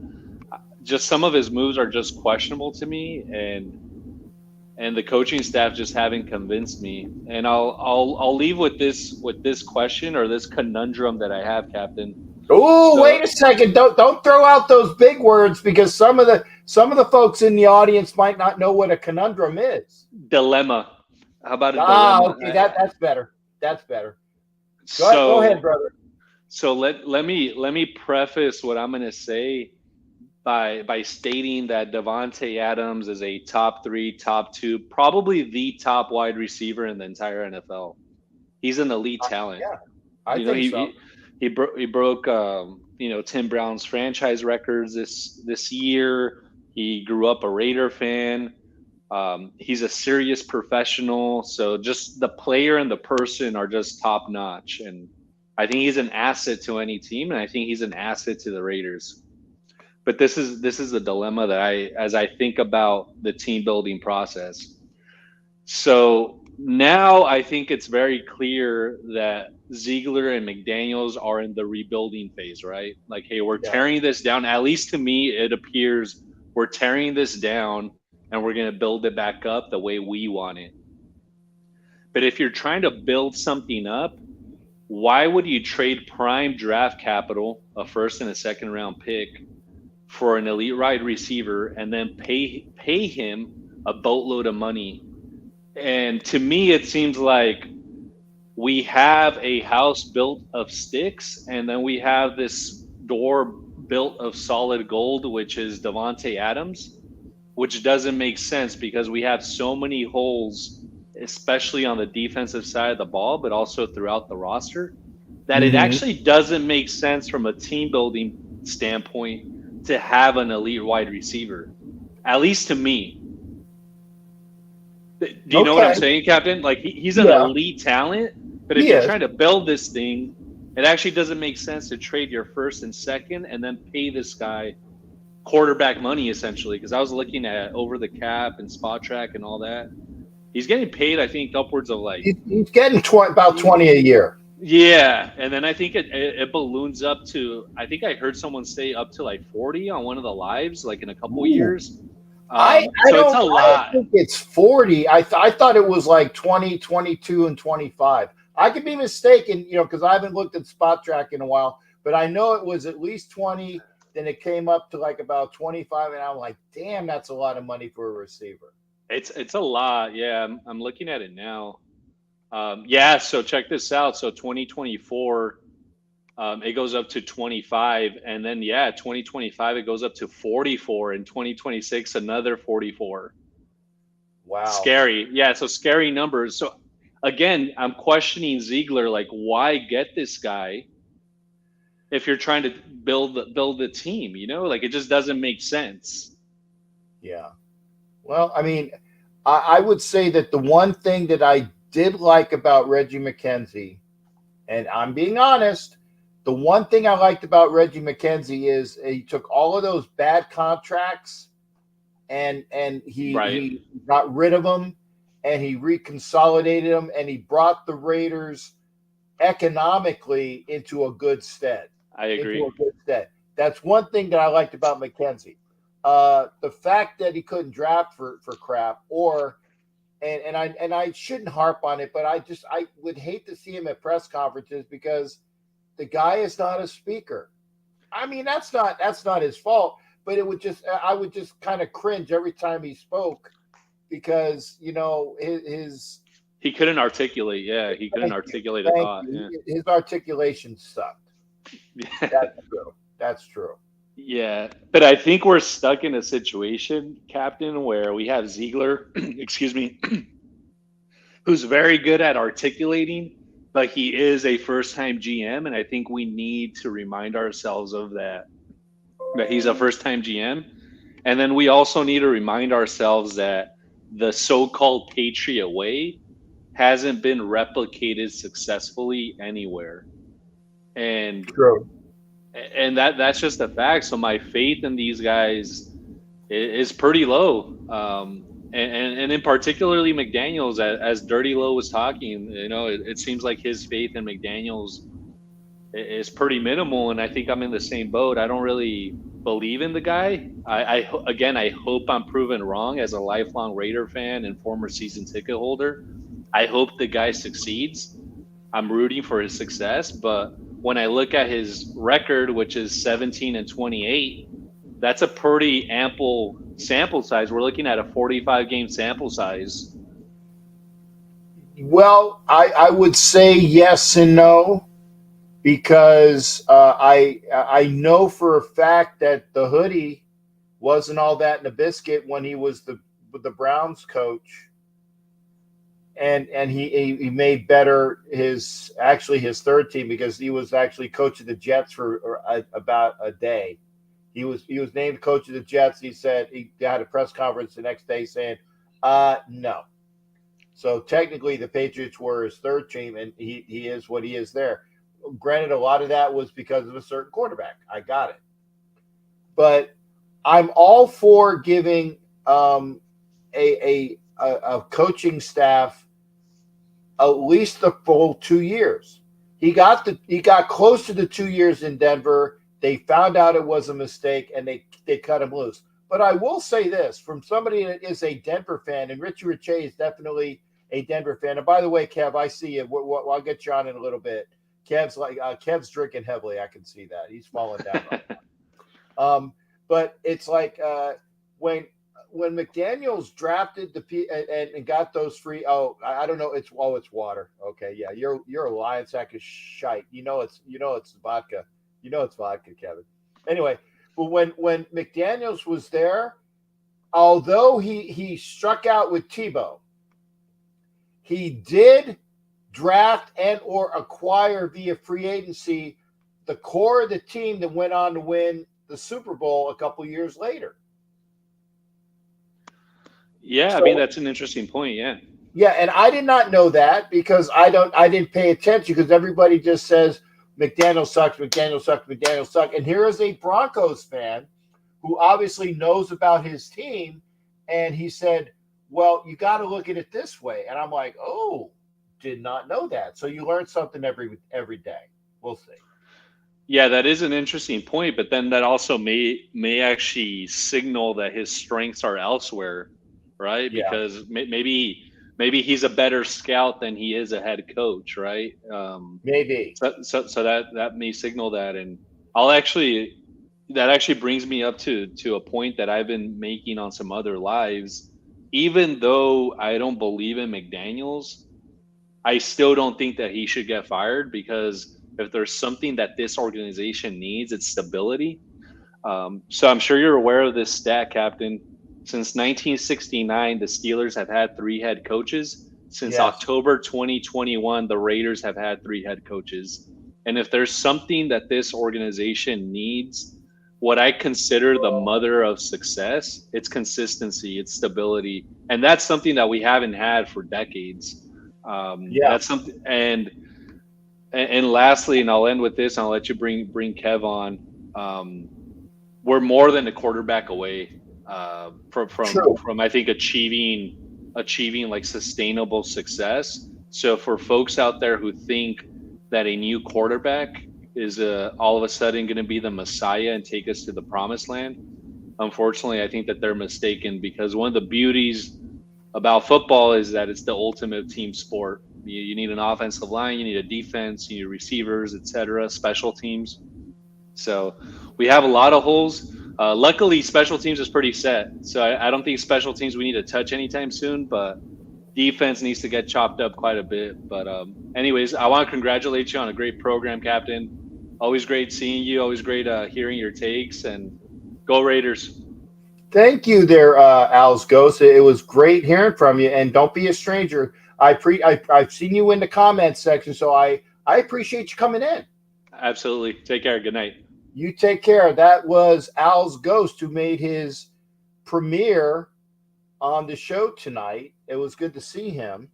just some of his moves are just questionable to me, and the coaching staff just haven't convinced me. And I'll leave with this question, or this conundrum that I have, Captain. Oh, wait a second! Don't throw out those big words, because some of the folks in the audience might not know what a conundrum is. Dilemma. How about a dilemma? Okay, that's better. That's better. Go ahead, brother. So let me preface what I'm going to say by stating that Devontae Adams is a top 3, top 2, probably the top wide receiver in the entire NFL. He's an elite talent. Yeah, I think so. He broke Tim Brown's franchise records this year. He grew up a Raider fan. He's a serious professional. So just the player and the person are just top notch. And I think he's an asset to any team, and I think he's an asset to the Raiders. But this is the dilemma that as I think about the team building process. So now I think it's very clear that Ziegler and McDaniels are in the rebuilding phase, right? Like, hey, we're tearing this down. At least to me, it appears we're tearing this down and we're going to build it back up the way we want it. But if you're trying to build something up, why would you trade prime draft capital, a first and a second round pick, for an elite wide receiver and then pay him a boatload of money? And to me, it seems like we have a house built of sticks, and then we have this door built of solid gold, which is Devontae Adams, which doesn't make sense because we have so many holes, especially on the defensive side of the ball, but also throughout the roster, that it actually doesn't make sense from a team building standpoint to have an elite wide receiver, at least to me. Do you know what I'm saying, Captain? Like, he's an elite talent, but if you're trying to build this thing, it actually doesn't make sense to trade your first and second and then pay this guy quarterback money, essentially. Because I was looking at over the cap and spot track and all that. He's getting paid, I think, upwards of like... He's getting about 20 a year. Yeah, and then I think it balloons up to, I think I heard someone say up to like 40 on one of the lives, like in a couple years. I don't think it's 40. I thought it was like 20, 22, and 25. I could be mistaken, because I haven't looked at spot track in a while, but I know it was at least 20. Then it came up to like about 25, and I'm like, damn, that's a lot of money for a receiver. It's a lot. Yeah, I'm looking at it now. So check this out. So 2024, it goes up to 25, and then 2025 it goes up to 44, and 2026 another 44. Wow, scary. Yeah, so scary numbers. So again, I'm questioning Ziegler, like, why get this guy if you're trying to build the team? Like, it just doesn't make sense. Yeah. Well, I mean, I would say that the one thing that I did like about Reggie McKenzie, and I'm being honest, the one thing I liked about Reggie McKenzie is he took all of those bad contracts and he got rid of them, and he reconsolidated them, and he brought the Raiders economically into a good stead. I agree. That's one thing that I liked about McKenzie. The fact that he couldn't draft for crap, and I shouldn't harp on it, but I would hate to see him at press conferences because the guy is not a speaker. I mean, that's not his fault, but I would just kind of cringe every time he spoke because he couldn't articulate. Yeah, he couldn't articulate a thought. Yeah. His articulation sucked. That's true. Yeah, but I think we're stuck in a situation, Captain, where we have Ziegler, excuse me, who's very good at articulating, but he is a first-time GM, and I think we need to remind ourselves of that he's a first-time GM. And then we also need to remind ourselves that the so-called Patriot way hasn't been replicated successfully anywhere. And true. And that's just a fact. So my faith in these guys is pretty low. And in particularly McDaniels, as Dirty Low was talking, it seems like his faith in McDaniels is pretty minimal. And I think I'm in the same boat. I don't really believe in the guy. I hope I'm proven wrong as a lifelong Raider fan and former season ticket holder. I hope the guy succeeds. I'm rooting for his success, but when I look at his record, which is 17-28, that's a pretty ample sample size. We're looking at a 45-game sample size. Well, I would say yes and no, because I know for a fact that the hoodie wasn't all that in a biscuit when he was the Browns coach. And he made better his third team because he was actually coach of the Jets for about a day. He was named coach of the Jets. He said he had a press conference the next day saying, No. So technically, the Patriots were his third team, and he is what he is there. Granted, a lot of that was because of a certain quarterback. I got it. But I'm all for giving a coaching staff at least the full 2 years. He got close to the 2 years in Denver. They found out it was a mistake, and they cut him loose. But I will say this from somebody that is a Denver fan, and Richie Riche is definitely a Denver fan. And by the way, Kev, I see you. I'll get you on in a little bit. Kev's drinking heavily. I can see that he's falling down. But it's like when McDaniels drafted and got those free. Oh, I don't know. It's water. Okay, yeah, you're a lion sack of shite. You know it's vodka. You know it's vodka, Kevin. Anyway. But when McDaniels was there, although he struck out with Tebow, he did draft and or acquire via free agency the core of the team that went on to win the Super Bowl a couple years later. Yeah, I mean that's an interesting point. Yeah. Yeah, and I did not know that because I didn't pay attention because everybody just says McDaniel sucks, McDaniel sucks, McDaniel sucks. And here is a Broncos fan who obviously knows about his team. And he said, well, you got to look at it this way. And I'm like, oh, did not know that. So you learn something every day. We'll see. Yeah, that is an interesting point. But then that also may actually signal that his strengths are elsewhere, right? Yeah. Because maybe he's a better scout than he is a head coach, right? Maybe. So that may signal that, and that actually brings me up to a point that I've been making on some other lives. Even though I don't believe in McDaniels, I still don't think that he should get fired because if there's something that this organization needs, it's stability. So I'm sure you're aware of this stat, Captain. Since 1969, the Steelers have had 3 head coaches. Since October 2021, the Raiders have had 3 head coaches. And if there's something that this organization needs, what I consider the mother of success, it's consistency, it's stability. And that's something that we haven't had for decades. That's something. And lastly, and I'll end with this, and I'll let you bring Kev on. We're more than a quarterback away from I think achieving like sustainable success. So for folks out there who think that a new quarterback is all of a sudden going to be the Messiah and take us to the promised land, unfortunately, I think that they're mistaken because one of the beauties about football is that it's the ultimate team sport. You need an offensive line, you need a defense, you need receivers, etc., special teams. So we have a lot of holes. Luckily, special teams is pretty set. So I don't think special teams we need to touch anytime soon, but defense needs to get chopped up quite a bit. But anyways, I want to congratulate you on a great program, Captain. Always great seeing you. Always great hearing your takes. And go Raiders. Thank you there, Al's Ghost. It was great hearing from you. And don't be a stranger. I've seen you in the comments section, so I appreciate you coming in. Absolutely. Take care. Good night. You take care. That was Al's Ghost who made his premiere on the show tonight. It was good to see him.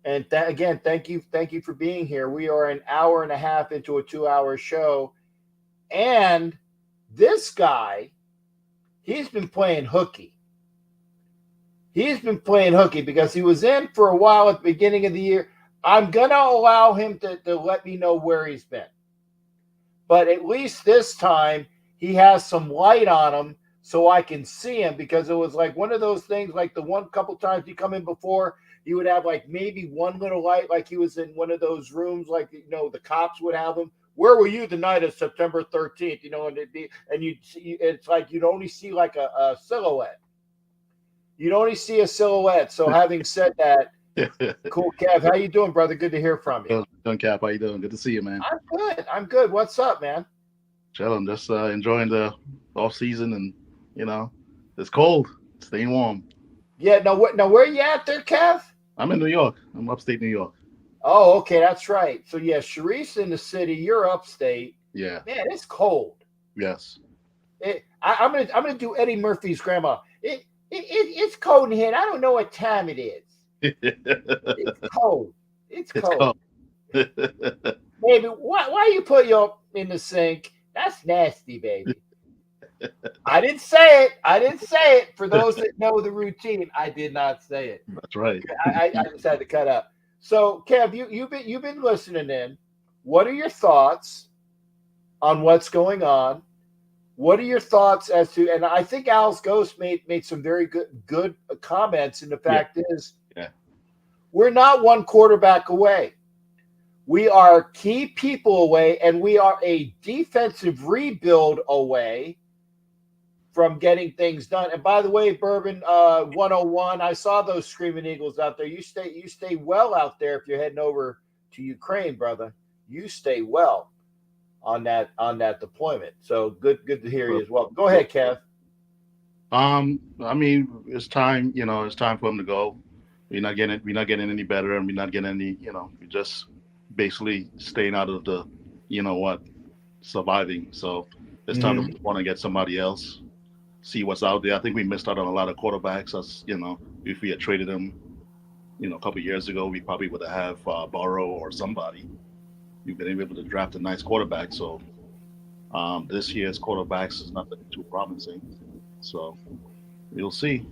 And again, thank you for being here. We are an hour and a half into a 2-hour show. And this guy, he's been playing hooky. He's been playing hooky because he was in for a while at the beginning of the year. I'm going to allow him to let me know where he's been. But at least this time, he has some light on him so I can see him because it was like one of those things, like the one couple times he come in before, he would have like maybe one little light, like he was in one of those rooms, like, you know, the cops would have him. Where were you the night of September 13th? You know, and it's like you'd only see like a silhouette. You'd only see a silhouette. So having said that, cool, Kev. How you doing, brother? Good to hear from you. Doing, Cap. How you doing? Good to see you, man. I'm good. What's up, man? Chilling. Just enjoying the off season, and you know, it's cold. Staying warm. Yeah. Now where you at there, Kev? I'm in New York. I'm upstate New York. Oh, okay, that's right. So yeah, Sharice's in the city. You're upstate. Yeah. Man, it's cold. Yes. I'm gonna do Eddie Murphy's grandma. It's cold in here. And I don't know what time it is. It's cold. It's It's cold. cold. Baby, why you put your in the sink? That's nasty, baby. I didn't say it. I didn't say it. For those that know the routine, I did not say it. That's right. I just had to cut up. So, Kev, you've been listening in. What are your thoughts on what's going on? What are your thoughts as to? And I think Al's Ghost made some very good comments. And the fact is, we're not one quarterback away. We are key people away, and we are a defensive rebuild away from getting things done. And by the way, Bourbon 101, I saw those Screaming Eagles out there. You stay well out there if you're heading over to Ukraine, brother. You stay well on that deployment. So good to hear you as well. Go ahead, Kev. I mean, it's time. It's time for him to go. We're not getting any better, and we're not getting any. We're just basically staying out of the, surviving. So it's time to want to get somebody else, see what's out there. I think we missed out on a lot of quarterbacks. As if we had traded them, a couple of years ago, we probably would have Burrow or somebody. We've been able to draft a nice quarterback. So this year's quarterbacks is nothing too promising. So we'll see.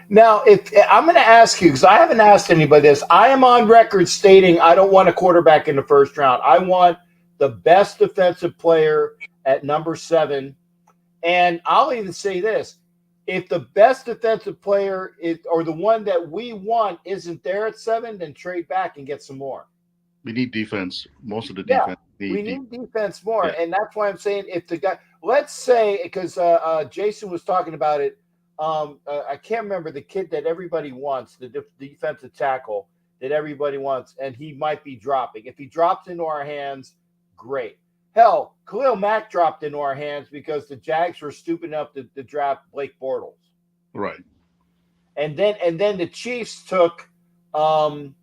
Now, if I'm going to ask you, because I haven't asked anybody this, I am on record stating I don't want a quarterback in the first round. I want the best defensive player at number 7. And I'll even say this. If the best defensive player or the one that we want isn't there at 7, then trade back and get some more. We need defense. Most of the defense. We need defense more. Yeah. And that's why I'm saying if the guy, let's say, because Jason was talking about it, I can't remember the kid that everybody wants, the defensive tackle that everybody wants, and he might be dropping. If he drops into our hands, great. Hell, Khalil Mack dropped into our hands because the Jags were stupid enough to draft Blake Bortles. Right. And then the Chiefs took the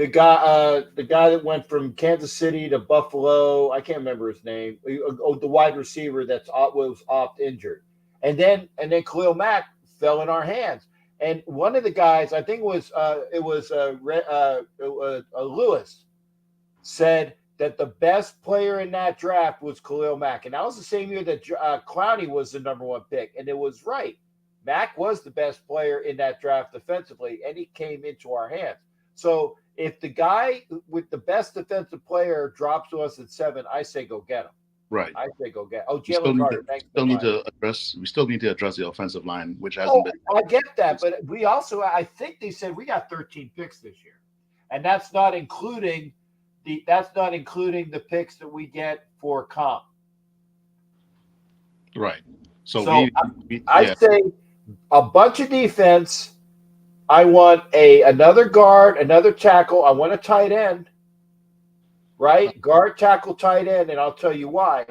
guy that went from Kansas City to Buffalo. I can't remember his name. The wide receiver was off injured. And then Khalil Mack fell in our hands. And one of the guys, I think Lewis, said that the best player in that draft was Khalil Mack. And that was the same year that Clowney was the number 1 pick. And it was right. Mack was the best player in that draft defensively, and he came into our hands. So if the guy with the best defensive player drops to us at 7, I say go get him. Right. I say go get. Oh, Jalen Carter. We still need to address the offensive line, which hasn't been. I get that, but we also, I think they said we got 13 picks this year, and that's not including the picks that we get for comp. Right. So I say a bunch of defense. I want another guard, another tackle. I want a tight end. Right? Guard, tackle, tight end, and I'll tell you why.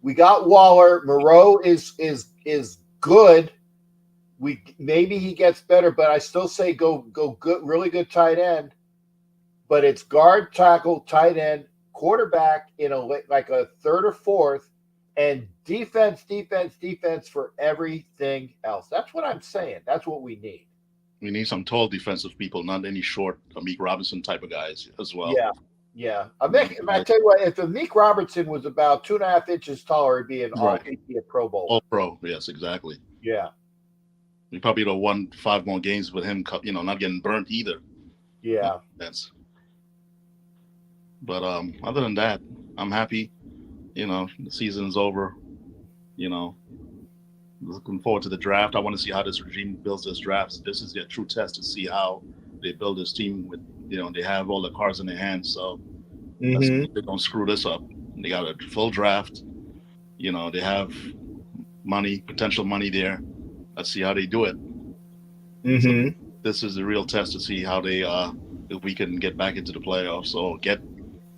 We got Waller. Moreau is good. Maybe he gets better, but I still say go good, really good tight end. But it's guard, tackle, tight end, quarterback in like a 3rd or 4th, and defense for everything else. That's what I'm saying. That's what we need. We need some tall defensive people, not any short Amik Robinson type of guys as well. Yeah. I tell you what, if Amik Robertson was about 2.5 inches taller, he'd be a Pro Bowl. All pro, yes, exactly. Yeah. We probably would have won 5 more games with him, not getting burnt either. Yeah. But other than that, I'm happy. The season's over. Looking forward to the draft. I want to see how this regime builds this draft. This is their true test to see how they build this team with, they have all the cards in their hands. So they don't screw this up. They got a full draft. They have potential money there. Let's see how they do it. So this is the real test to see how they, if we can get back into the playoffs or get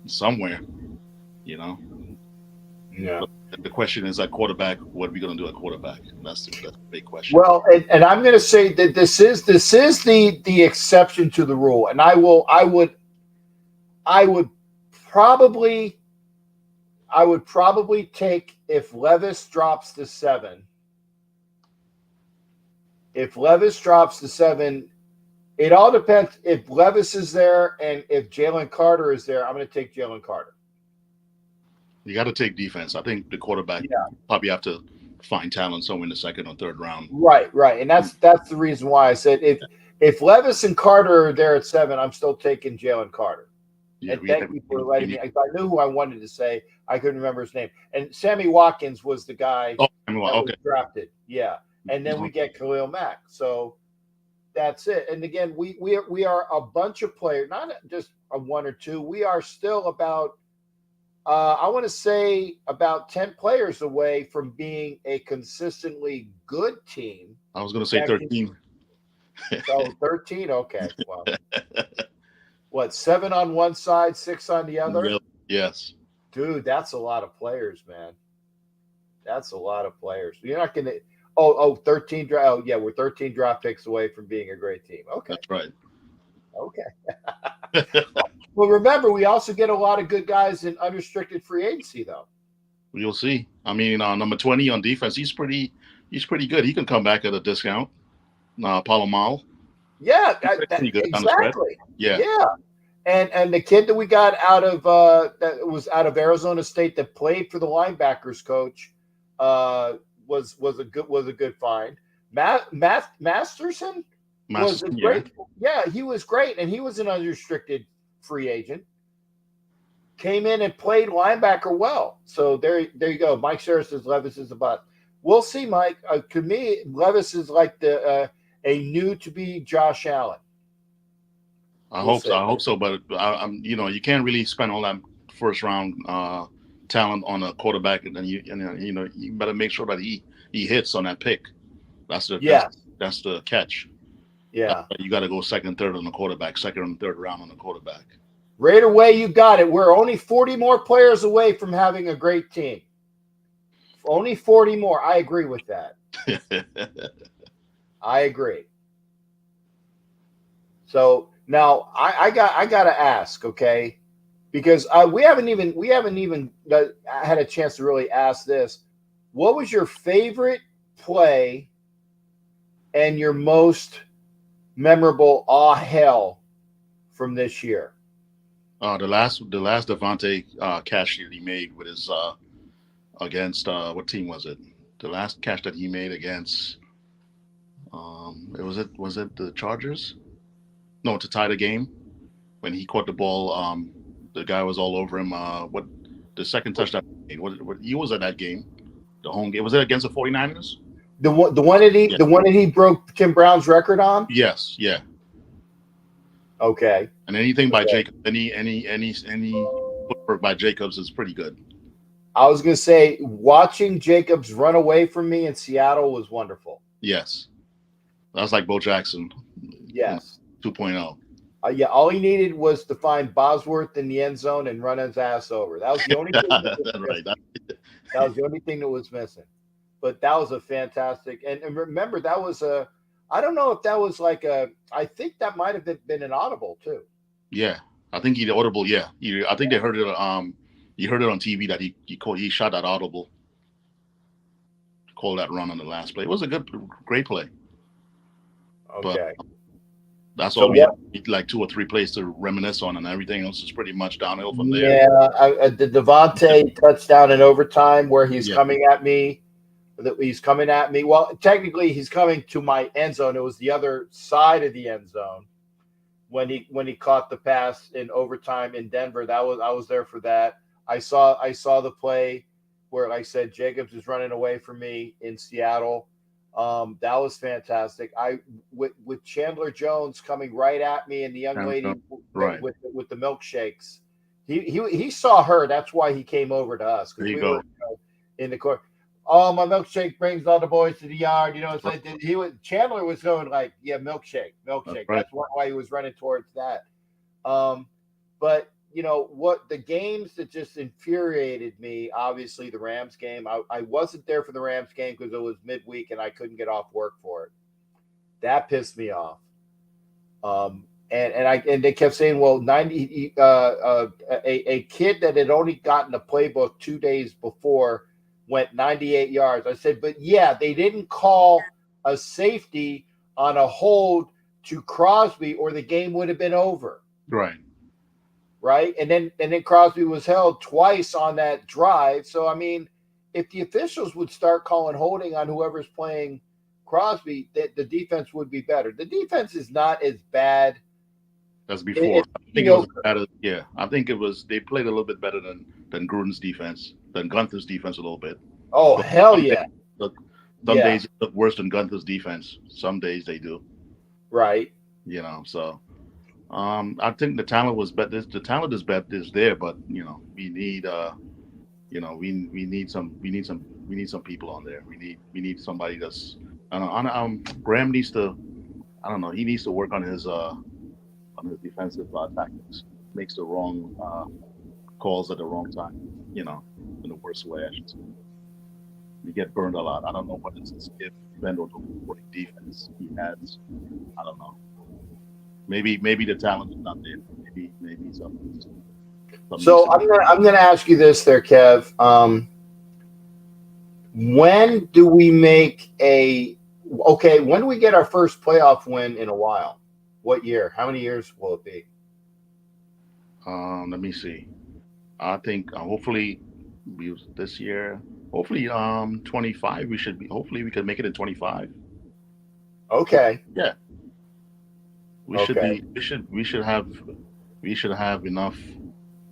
somewhere, Yeah. But the question is at quarterback, what are we going to do at quarterback? That's the big question. Well, and I'm going to say that this is the exception to the rule, and I would probably take, if Levis drops to 7, If Levis drops to 7, it all depends. If Levis is there and if Jalen Carter is there, I'm going to take Jalen Carter. You got to take defense. I think the quarterback probably have to find talent somewhere in the second or third round. Right. And that's the reason why I said if Levis and Carter are there at 7, I'm still taking Jalen Carter. Yeah, and thank you for letting me. If I knew who I wanted to say, I couldn't remember his name. And Sammy Watkins was the guy that was drafted. Yeah. And then we get Khalil Mack. So that's it. And again, we are a bunch of players, not just a 1 or 2. We are still about I want to say about 10 players away from being a consistently good team. I was going to say 13. So 13? Okay. Well, what, 7 on one side, 6 on the other? Yes. Dude, that's a lot of players, man. That's a lot of players. You're not going to 13 we're 13 draft picks away from being a great team. Okay. That's right. Okay. Well, remember, we also get a lot of good guys in unrestricted free agency, though. You'll see. I mean, number 20 on defense, he's pretty good. He can come back at a discount. Palomal. Yeah, pretty good. Exactly. Yeah. And the kid that we got out of that was out of Arizona State that played for the linebackers coach was a good find. Masterson was a great. Yeah, he was great, and he was an unrestricted free agent. Came in and played linebacker well. So there you go. Mike Sarah says Levis is a bust. We'll see, Mike. To me, Levis is like a new to be Josh Allen. I hope so. But I'm you can't really spend all that first round talent on a quarterback, and then you better make sure that he hits on that pick. That's the catch. Yeah, you got to go second, third on the quarterback, second and third round on the quarterback. Raider way, you got it. We're only 40 more players away from having a great team. Only 40 more. I agree with that. I agree. So now I got to ask, okay, because we haven't even had a chance to really ask this. What was your favorite play and your most memorable hell from this year? The last Devontae catch that he made with his against what team was it? The last catch that he made against was it the Chargers? No, to tie the game when he caught the ball. The guy was all over him. What the second touchdown he made? What he was at that game? The home game, was it against the 49ers? The one that he broke Tim Brown's record on? Yes, yeah. Okay. And anything by Jacob, any footwork by Jacobs is pretty good. I was gonna say watching Jacobs run away from me in Seattle was wonderful. Yes. That was like Bo Jackson. Yes. 2.0. Yeah, all he needed was to find Bosworth in the end zone and run his ass over. That was the only thing that was the only thing that was missing. But that was a fantastic, and remember that was I don't know if that was I think that might have been an audible too. Yeah, I think he audible. Yeah, I think they heard it. You heard it on TV that he shot that audible. Called that run on the last play. It was a great play. Okay. But that's all we have. Like 2 or 3 plays to reminisce on, and everything else is pretty much downhill from there. Yeah, the Devontae touchdown in overtime where he's coming at me. He's coming at me. Well, technically, he's coming to my end zone. It was the other side of the end zone when he caught the pass in overtime in Denver. I was there for that. I saw the play where, like I said, Jacobs is running away from me in Seattle. That was fantastic. With Chandler Jones coming right at me and the young lady with the milkshakes. He saw her. That's why he came over to us. There you go. In the court. Oh, my milkshake brings all the boys to the yard. It's like Chandler was going like, yeah, milkshake. That's why he was running towards that. But what the games that just infuriated me, obviously the Rams game. I wasn't there for the Rams game because it was midweek and I couldn't get off work for it. That pissed me off. And they kept saying, well, 90 a kid that had only gotten the playbook 2 days before went 98 yards. I said, but yeah, they didn't call a safety on a hold to Crosby, or the game would have been over. Right. Right. And then Crosby was held twice on that drive. So, I mean, if the officials would start calling holding on whoever's playing Crosby, the defense would be better. The defense is not as bad as before. I think it was better. Yeah, I think they played a little bit better than Gruden's defense, than Gunther's defense a little bit. Oh, but hell yeah. Some days it look worse than Gunther's defense. Some days they do. Right. You know, so I think the talent was better. The talent is there, but we need we need some people on there. We need somebody that's Graham needs to, I don't know, he needs to work on his defensive tactics. Makes the wrong calls at the wrong time, in the worst way, I should say. You get burned a lot. I don't know what is his gift, Bendo, for the defense he has. I don't know. Maybe the talent is not there. Maybe something. So I'm gonna ask you this there, Kev. When do we when do we get our first playoff win in a while? What year? How many years will it be? Let me see. I think hopefully this year. Hopefully 25. Hopefully we can make it in 25. Okay. Yeah. We should have enough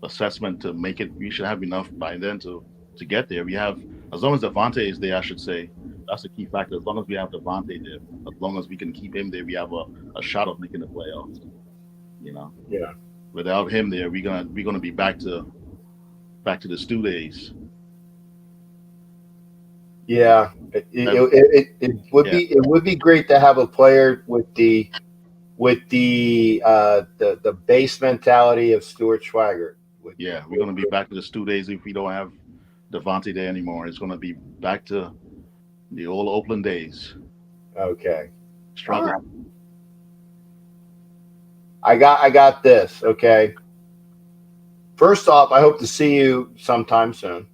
assessment to make it. We should have enough by then to get there. We have, as long as Devontae is there, I should say, that's a key factor. As long as we have Devontae there, as long as we can keep him there, we have a shot of making the playoffs. Yeah. Without him there, we're gonna be back to the Stu days. Yeah, it would be great to have a player with the base mentality of Stuart Schwager. Yeah, we're gonna be back to the Stu days if we don't have Devontae there anymore. It's gonna be back to the old Oakland days. Okay. Struggle. Right. I got this. Okay. First off, I hope to see you sometime soon.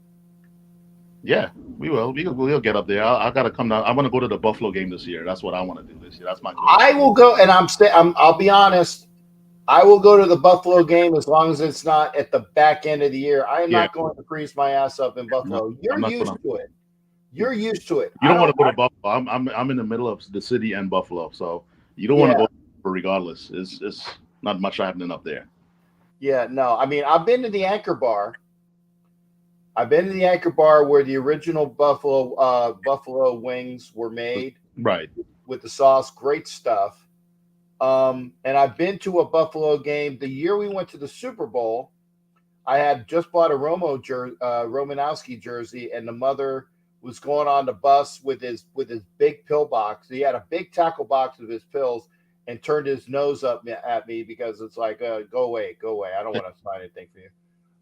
Yeah, we will. We'll get up there. I gotta come down. I want to go to the Buffalo game this year. That's what I want to do this year. That's my goal. I will go, and I'll be honest. I will go to the Buffalo game as long as it's not at the back end of the year. I am not going to freeze my ass up in Buffalo. No, You're used to it. You're used to it. You don't want to go to Buffalo. I'm in the middle of the city and Buffalo, so you don't want to go regardless. It's not much happening up there. Yeah, no. I mean, I've been to the Anchor Bar. I've been to the Anchor Bar where the original buffalo wings were made. Right. With the sauce, great stuff. And I've been to a Buffalo game. The year we went to the Super Bowl, I had just bought a Romanowski jersey, and the mother was going on the bus with his big pill box. He had a big tackle box of his pills and turned his nose up at me because it's like, go away. I don't want to sign anything for you.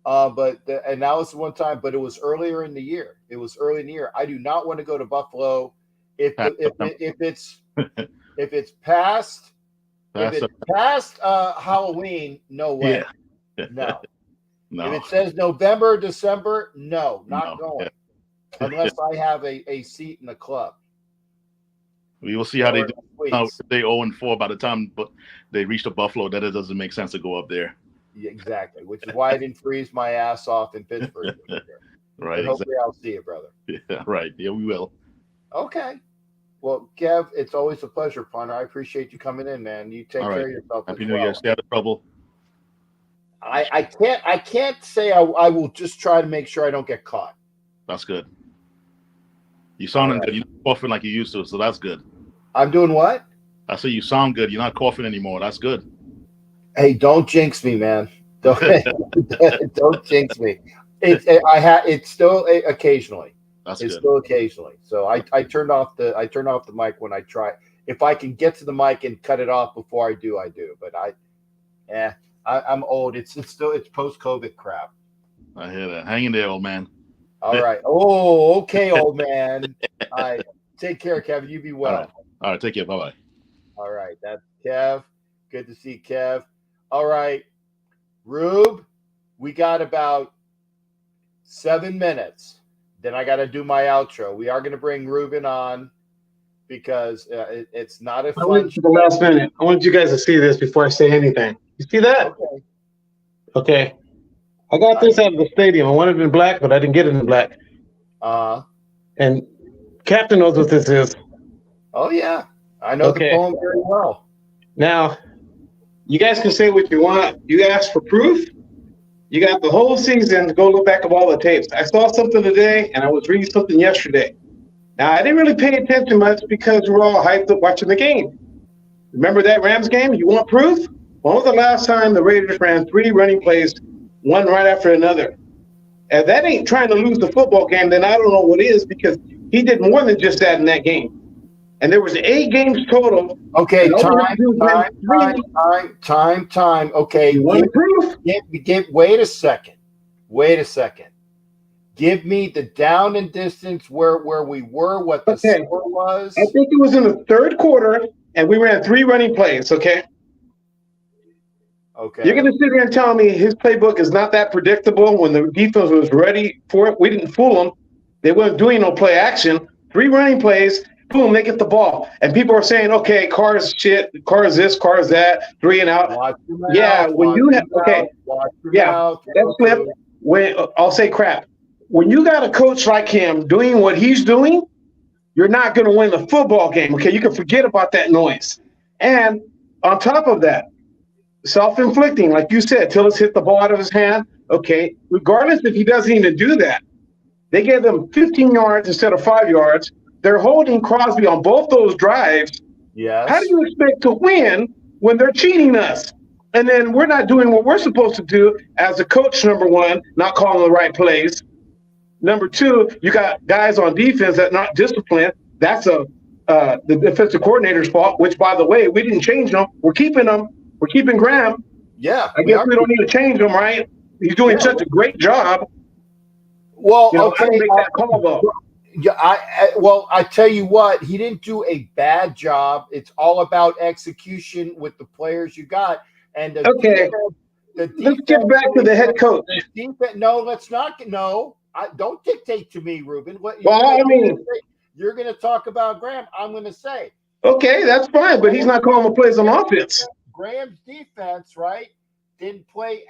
And that was one time, but it was earlier in the year. I do not want to go to Buffalo if it's past Halloween. No way. Yeah. No. No. If it says November, December, not going. Yeah. Unless I have a seat in the club. We will see how they do. If they 0-4 by the time they reach the Buffalo, that it doesn't make sense to go up there. Yeah, exactly, which is why I didn't freeze my ass off in Pittsburgh. Right. Hopefully I'll see you, brother. Yeah, right. Yeah, we will. Okay. Well, Kev, it's always a pleasure, partner. I appreciate you coming in, man. You take care of yourself. Happy New Year. Stay out of trouble. I can't say I will just try to make sure I don't get caught. That's good. You sounding good. You're not coughing like you used to, so that's good. I'm doing what? I say you sound good. You're not coughing anymore. That's good. Hey, don't jinx me, man. Don't jinx me. It's still occasionally. It's still occasionally. So I turned off the mic when I try. If I can get to the mic and cut it off before I do. But I'm old. It's post-COVID crap. I hear that. Hang in there, old man. All right. Oh, okay, old man. All right. Take care, Kevin. You be well. All right. Take care. Bye-bye. All right. That's Kev. Good to see Kev. All right. Rube, we got about 7 minutes. Then I got to do my outro. We are going to bring Ruben on because it's not a I fun waited to the last minute. I wanted you guys to see this before I say anything. You see that? Okay. Okay. I got this out of the stadium. I wanted it in black, but I didn't get it in black. And Captain knows what this is. Oh, yeah. I know the poem very well. Now, you guys can say what you want. You asked for proof. You got the whole season to go look back at all the tapes. I saw something today, and I was reading something yesterday. Now, I didn't really pay attention much because we're all hyped up watching the game. Remember that Rams game? You want proof? When was the last time the Raiders ran 3 running plays, one right after another? If that ain't trying to lose the football game, then I don't know what is, because he did more than just that in that game. And there was 8 games total. Okay, time. Okay, you want proof? Wait a second. Give me the down and distance where we were, what the score was. I think it was in the third quarter, and we ran 3 running plays, okay? Okay. You're going to sit here and tell me his playbook is not that predictable when the defense was ready for it? We didn't fool them. They weren't doing no play action. 3 running plays, boom, they get the ball. And people are saying, okay, Carr's shit, Carr's this, Car's that, 3 and out. That's flip. When I'll say crap. When you got a coach like him doing what he's doing, you're not going to win the football game. Okay, you can forget about that noise. And on top of that, self-inflicting, like you said, Tillis hit the ball out of his hand. Okay, regardless if he doesn't even do that, they gave them 15 yards instead of 5 yards. They're holding Crosby on both those drives. Yes. How do you expect to win when they're cheating us? And then we're not doing what we're supposed to do as a coach, number one, not calling the right plays. Number 2, you got guys on defense that not disciplined. That's the defensive coordinator's fault, which, by the way, we didn't change them. We're keeping them. We're keeping Graham. Yeah. I guess we don't need to change him, right? He's doing such a great job. Well, okay. Make that call, though. Yeah, I tell you what, he didn't do a bad job. It's all about execution with the players you got. And let's get back to the head coach. No, let's not. No, don't dictate to me, Ruben. You're going to talk about Graham. I'm going to say. Okay, that's fine, but he's not calling the plays on offense. Graham's defense, right, didn't play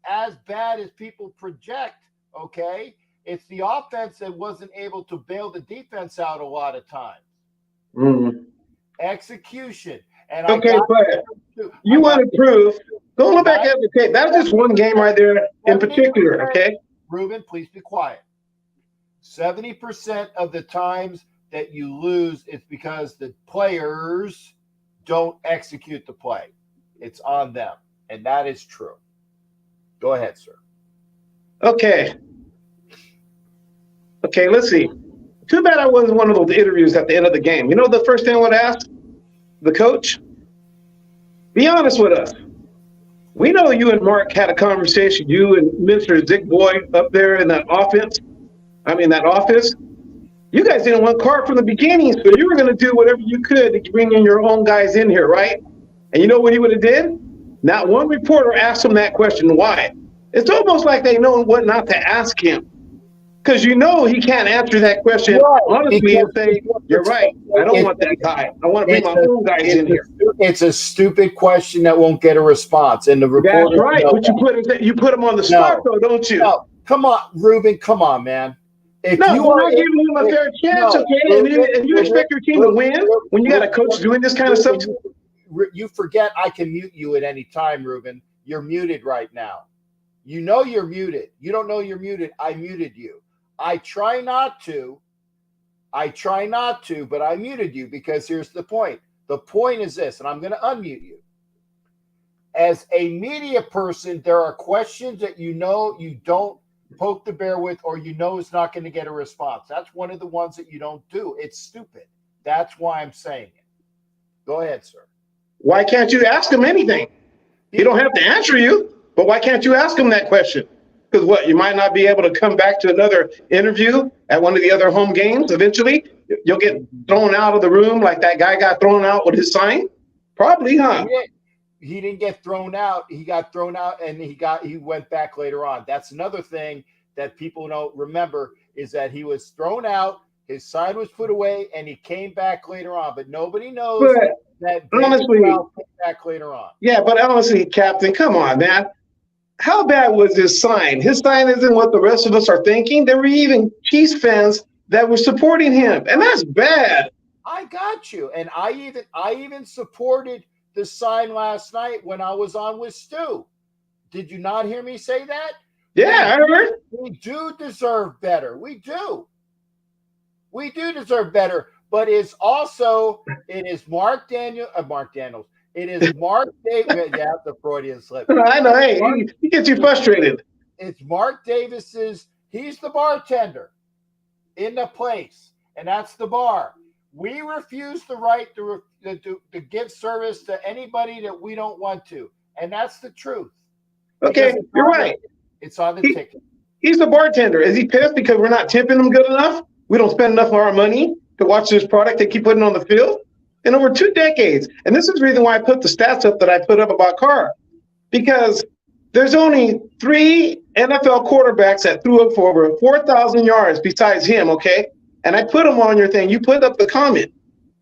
as bad as people project, okay? It's the offense that wasn't able to bail the defense out a lot of times. Mm-hmm. Execution. And but you want to prove, go look back at the tape. That's just one game right there in particular, okay? Ruben, please be quiet. 70% of the times that you lose, it's because the players don't execute the play. It's on them. And that is true. Go ahead, sir. Okay, let's see. Too bad I wasn't one of those interviews at the end of the game. You know the first thing I would ask the coach? Be honest with us. We know you and Mark had a conversation, you and Mr. Dick Boy up there in that office. You guys didn't want Carr from the beginning, so you were going to do whatever you could to bring in your own guys in here, right? And you know what he would have did? Not one reporter asked him that question. Why? It's almost like they know what not to ask him. Because you know he can't answer that question honestly and say, you're right, I don't want that guy. I want to bring my own guys in here. It's a stupid question that won't get a response. And the reporter, that's right, but you put him on the spot, though, don't you? No, come on, Ruben, come on, man. We're not giving him a fair chance, okay? And you expect your team to win when you got a coach doing this kind of stuff? You forget I can mute you at any time, Ruben. You're muted right now. You know you're muted. You don't know you're muted. I muted you. I try not to, but I muted you because here's the point. The point is this, and I'm going to unmute you. As a media person, there are questions that you know you don't poke the bear with, or you know is not going to get a response. That's one of the ones that you don't do. It's stupid. That's why I'm saying it. Go ahead, sir. Why can't you ask him anything? He don't have to answer you, but why can't you ask him that question? Because what, you might not be able to come back to another interview at one of the other home games eventually? You'll get thrown out of the room like that guy got thrown out with his sign? Probably, huh? He didn't get thrown out. He got thrown out and he went back later on. That's another thing that people don't remember is that he was thrown out. His sign was put away, and he came back later on. But nobody knows But that honestly, came back later on. yeah, but honestly, Captain, come on, man. How bad was his sign? His sign isn't what the rest of us are thinking. There were even Chiefs fans that were supporting him, and that's bad. I got you, and I even supported the sign last night when I was on with Stu. Did you not hear me say that? Yeah, I heard. We do deserve better. We do. We do deserve better. But it is Mark Daniels. It is Mark Davis. Yeah, the Freudian slip. I know. Hey, he gets you frustrated. It's Mark Davis's. He's the bartender in the place, and that's the bar. We refuse the right to give service to anybody that we don't want to, and that's the truth. Okay, you're right. It's on the ticket. He's the bartender. Is he pissed because we're not tipping him good enough? We don't spend enough of our money to watch this product they keep putting on the field? In over 2 decades. And this is the reason why I put the stats up that I put up about Carr. Because there's only 3 NFL quarterbacks that threw up for over 4,000 yards besides him, okay? And I put them on your thing. You put up the comment.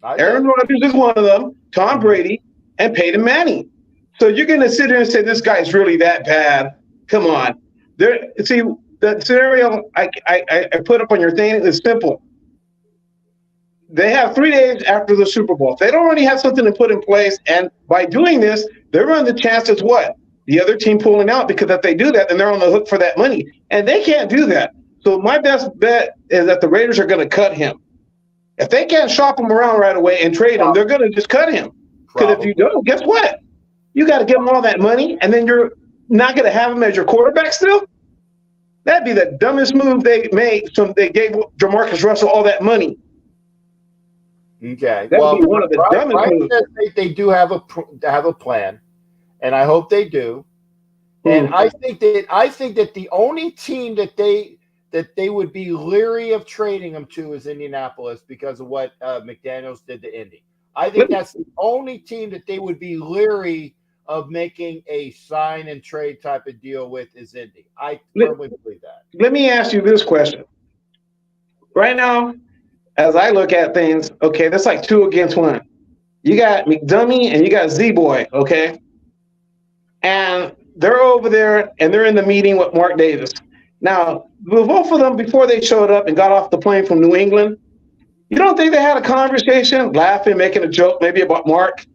Aaron Rodgers is one of them, Tom Brady, and Peyton Manning. So you're going to sit there and say this guy's really that bad. Come on. See, the scenario I put up on your thing is simple. They have 3 days after the Super Bowl. If they don't already have something to put in place, and by doing this, they're running the chances what? The other team pulling out, because if they do that, then they're on the hook for that money. And they can't do that. So my best bet is that the Raiders are going to cut him. If they can't shop him around right away and trade him, they're going to just cut him. Because if you don't, guess what? You got to give him all that money, and then you're not going to have him as your quarterback still? That'd be the dumbest move they made. So they gave Jamarcus Russell all that money. Okay. That'd be one of the dumbest moves. They do have a plan, and I hope they do. And I think that the only team that they would be leery of trading him to is Indianapolis because of what McDaniels did to Indy. I think that's the only team that they would be leery of making a sign and trade type of deal with is Indy. I firmly believe that. Let me ask you this question. Right now, as I look at things, okay, that's like 2 against 1. You got McDummy and you got Z-Boy, okay? And they're over there and they're in the meeting with Mark Davis. Now, both of them, before they showed up and got off the plane from New England, you don't think they had a conversation, laughing, making a joke maybe about Mark?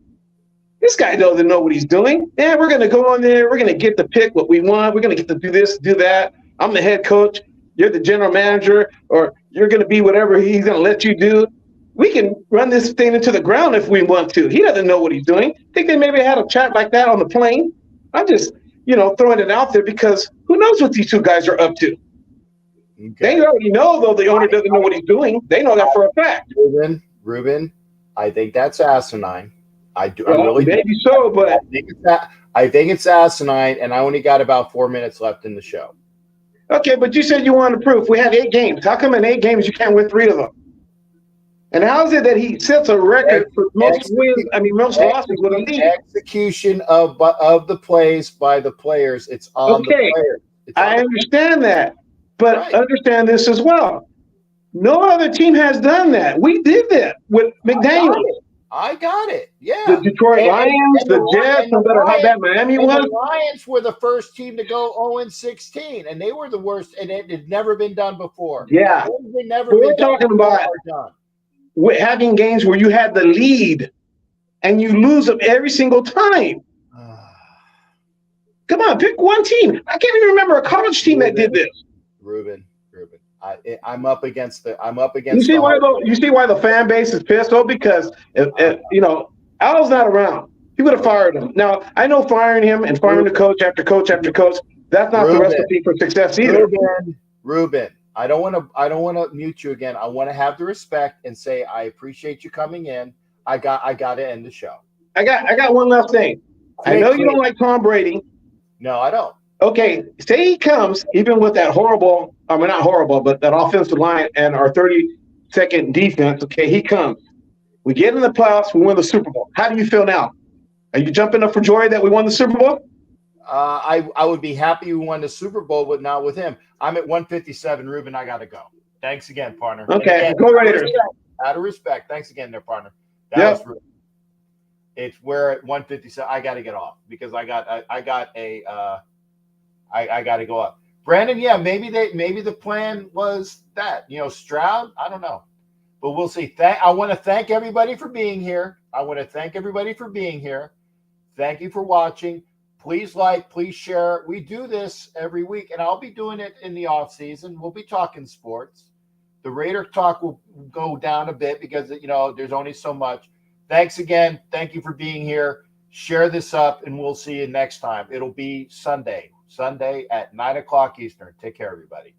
This guy doesn't know what he's doing. Yeah, we're going to go in there. We're going to get to pick what we want. We're going to get to do this, do that. I'm the head coach. You're the general manager, or you're going to be whatever he's going to let you do. We can run this thing into the ground if we want to. He doesn't know what he's doing. Think they maybe had a chat like that on the plane? I'm just, throwing it out there because who knows what these 2 guys are up to. Okay. They already know, though, the owner doesn't know what he's doing. They know that for a fact. Ruben, I think that's asinine. I do. Well, I really maybe do. So, but I think it's asinine, and I only got about 4 minutes left in the show. Okay, but you said you wanted proof. We have 8 games. How come in 8 games you can't win 3 of them? And how is it that he sets a record for most wins? Most losses with a lead. Execution of the plays by the players. It's on the players. I understand that, but understand this as well. No other team has done that. We did that with McDaniels. I got it. Yeah. The Detroit Lions, the Jets, no matter how bad Miami was. The Lions were the first team to go 0-16, and they were the worst, and it had never been done before. Yeah. We're talking about having games where you had the lead, and you lose them every single time. Come on, pick one team. I can't even remember a college team that did this. Ruben. I'm up against. You see why the fan base is pissed? Oh, because Al's not around. He would have fired him. Now I know firing him and firing the coach after coach after coach. That's not the recipe for success either. Ruben, I don't want to mute you again. I want to have the respect and say I appreciate you coming in. I got to end the show. I got one last thing. I know you don't like Tom Brady. No, I don't. Okay, say he comes even with that horrible, not horrible, but that offensive line and our 32nd defense. Okay, he comes. We get in the playoffs, we win the Super Bowl. How do you feel now? Are you jumping up for joy that we won the Super Bowl? I would be happy we won the Super Bowl, but not with him. I'm at 157, Ruben. I got to go. Thanks again, partner. Okay, Again, go Raiders. Out of respect. Thanks again, there, partner. That Yep. was rude. We're at 157. I got to get off because I got to go up. Brandon, yeah, maybe the plan was that, Stroud, I don't know, but we'll see. I want to thank everybody for being here. Thank you for watching. Please like, please share. We do this every week, and I'll be doing it in the off season. We'll be talking sports. The Raider talk will go down a bit because, there's only so much. Thanks again. Thank you for being here. Share this up, and we'll see you next time. It'll be Sunday at 9 o'clock Eastern. Take care, everybody.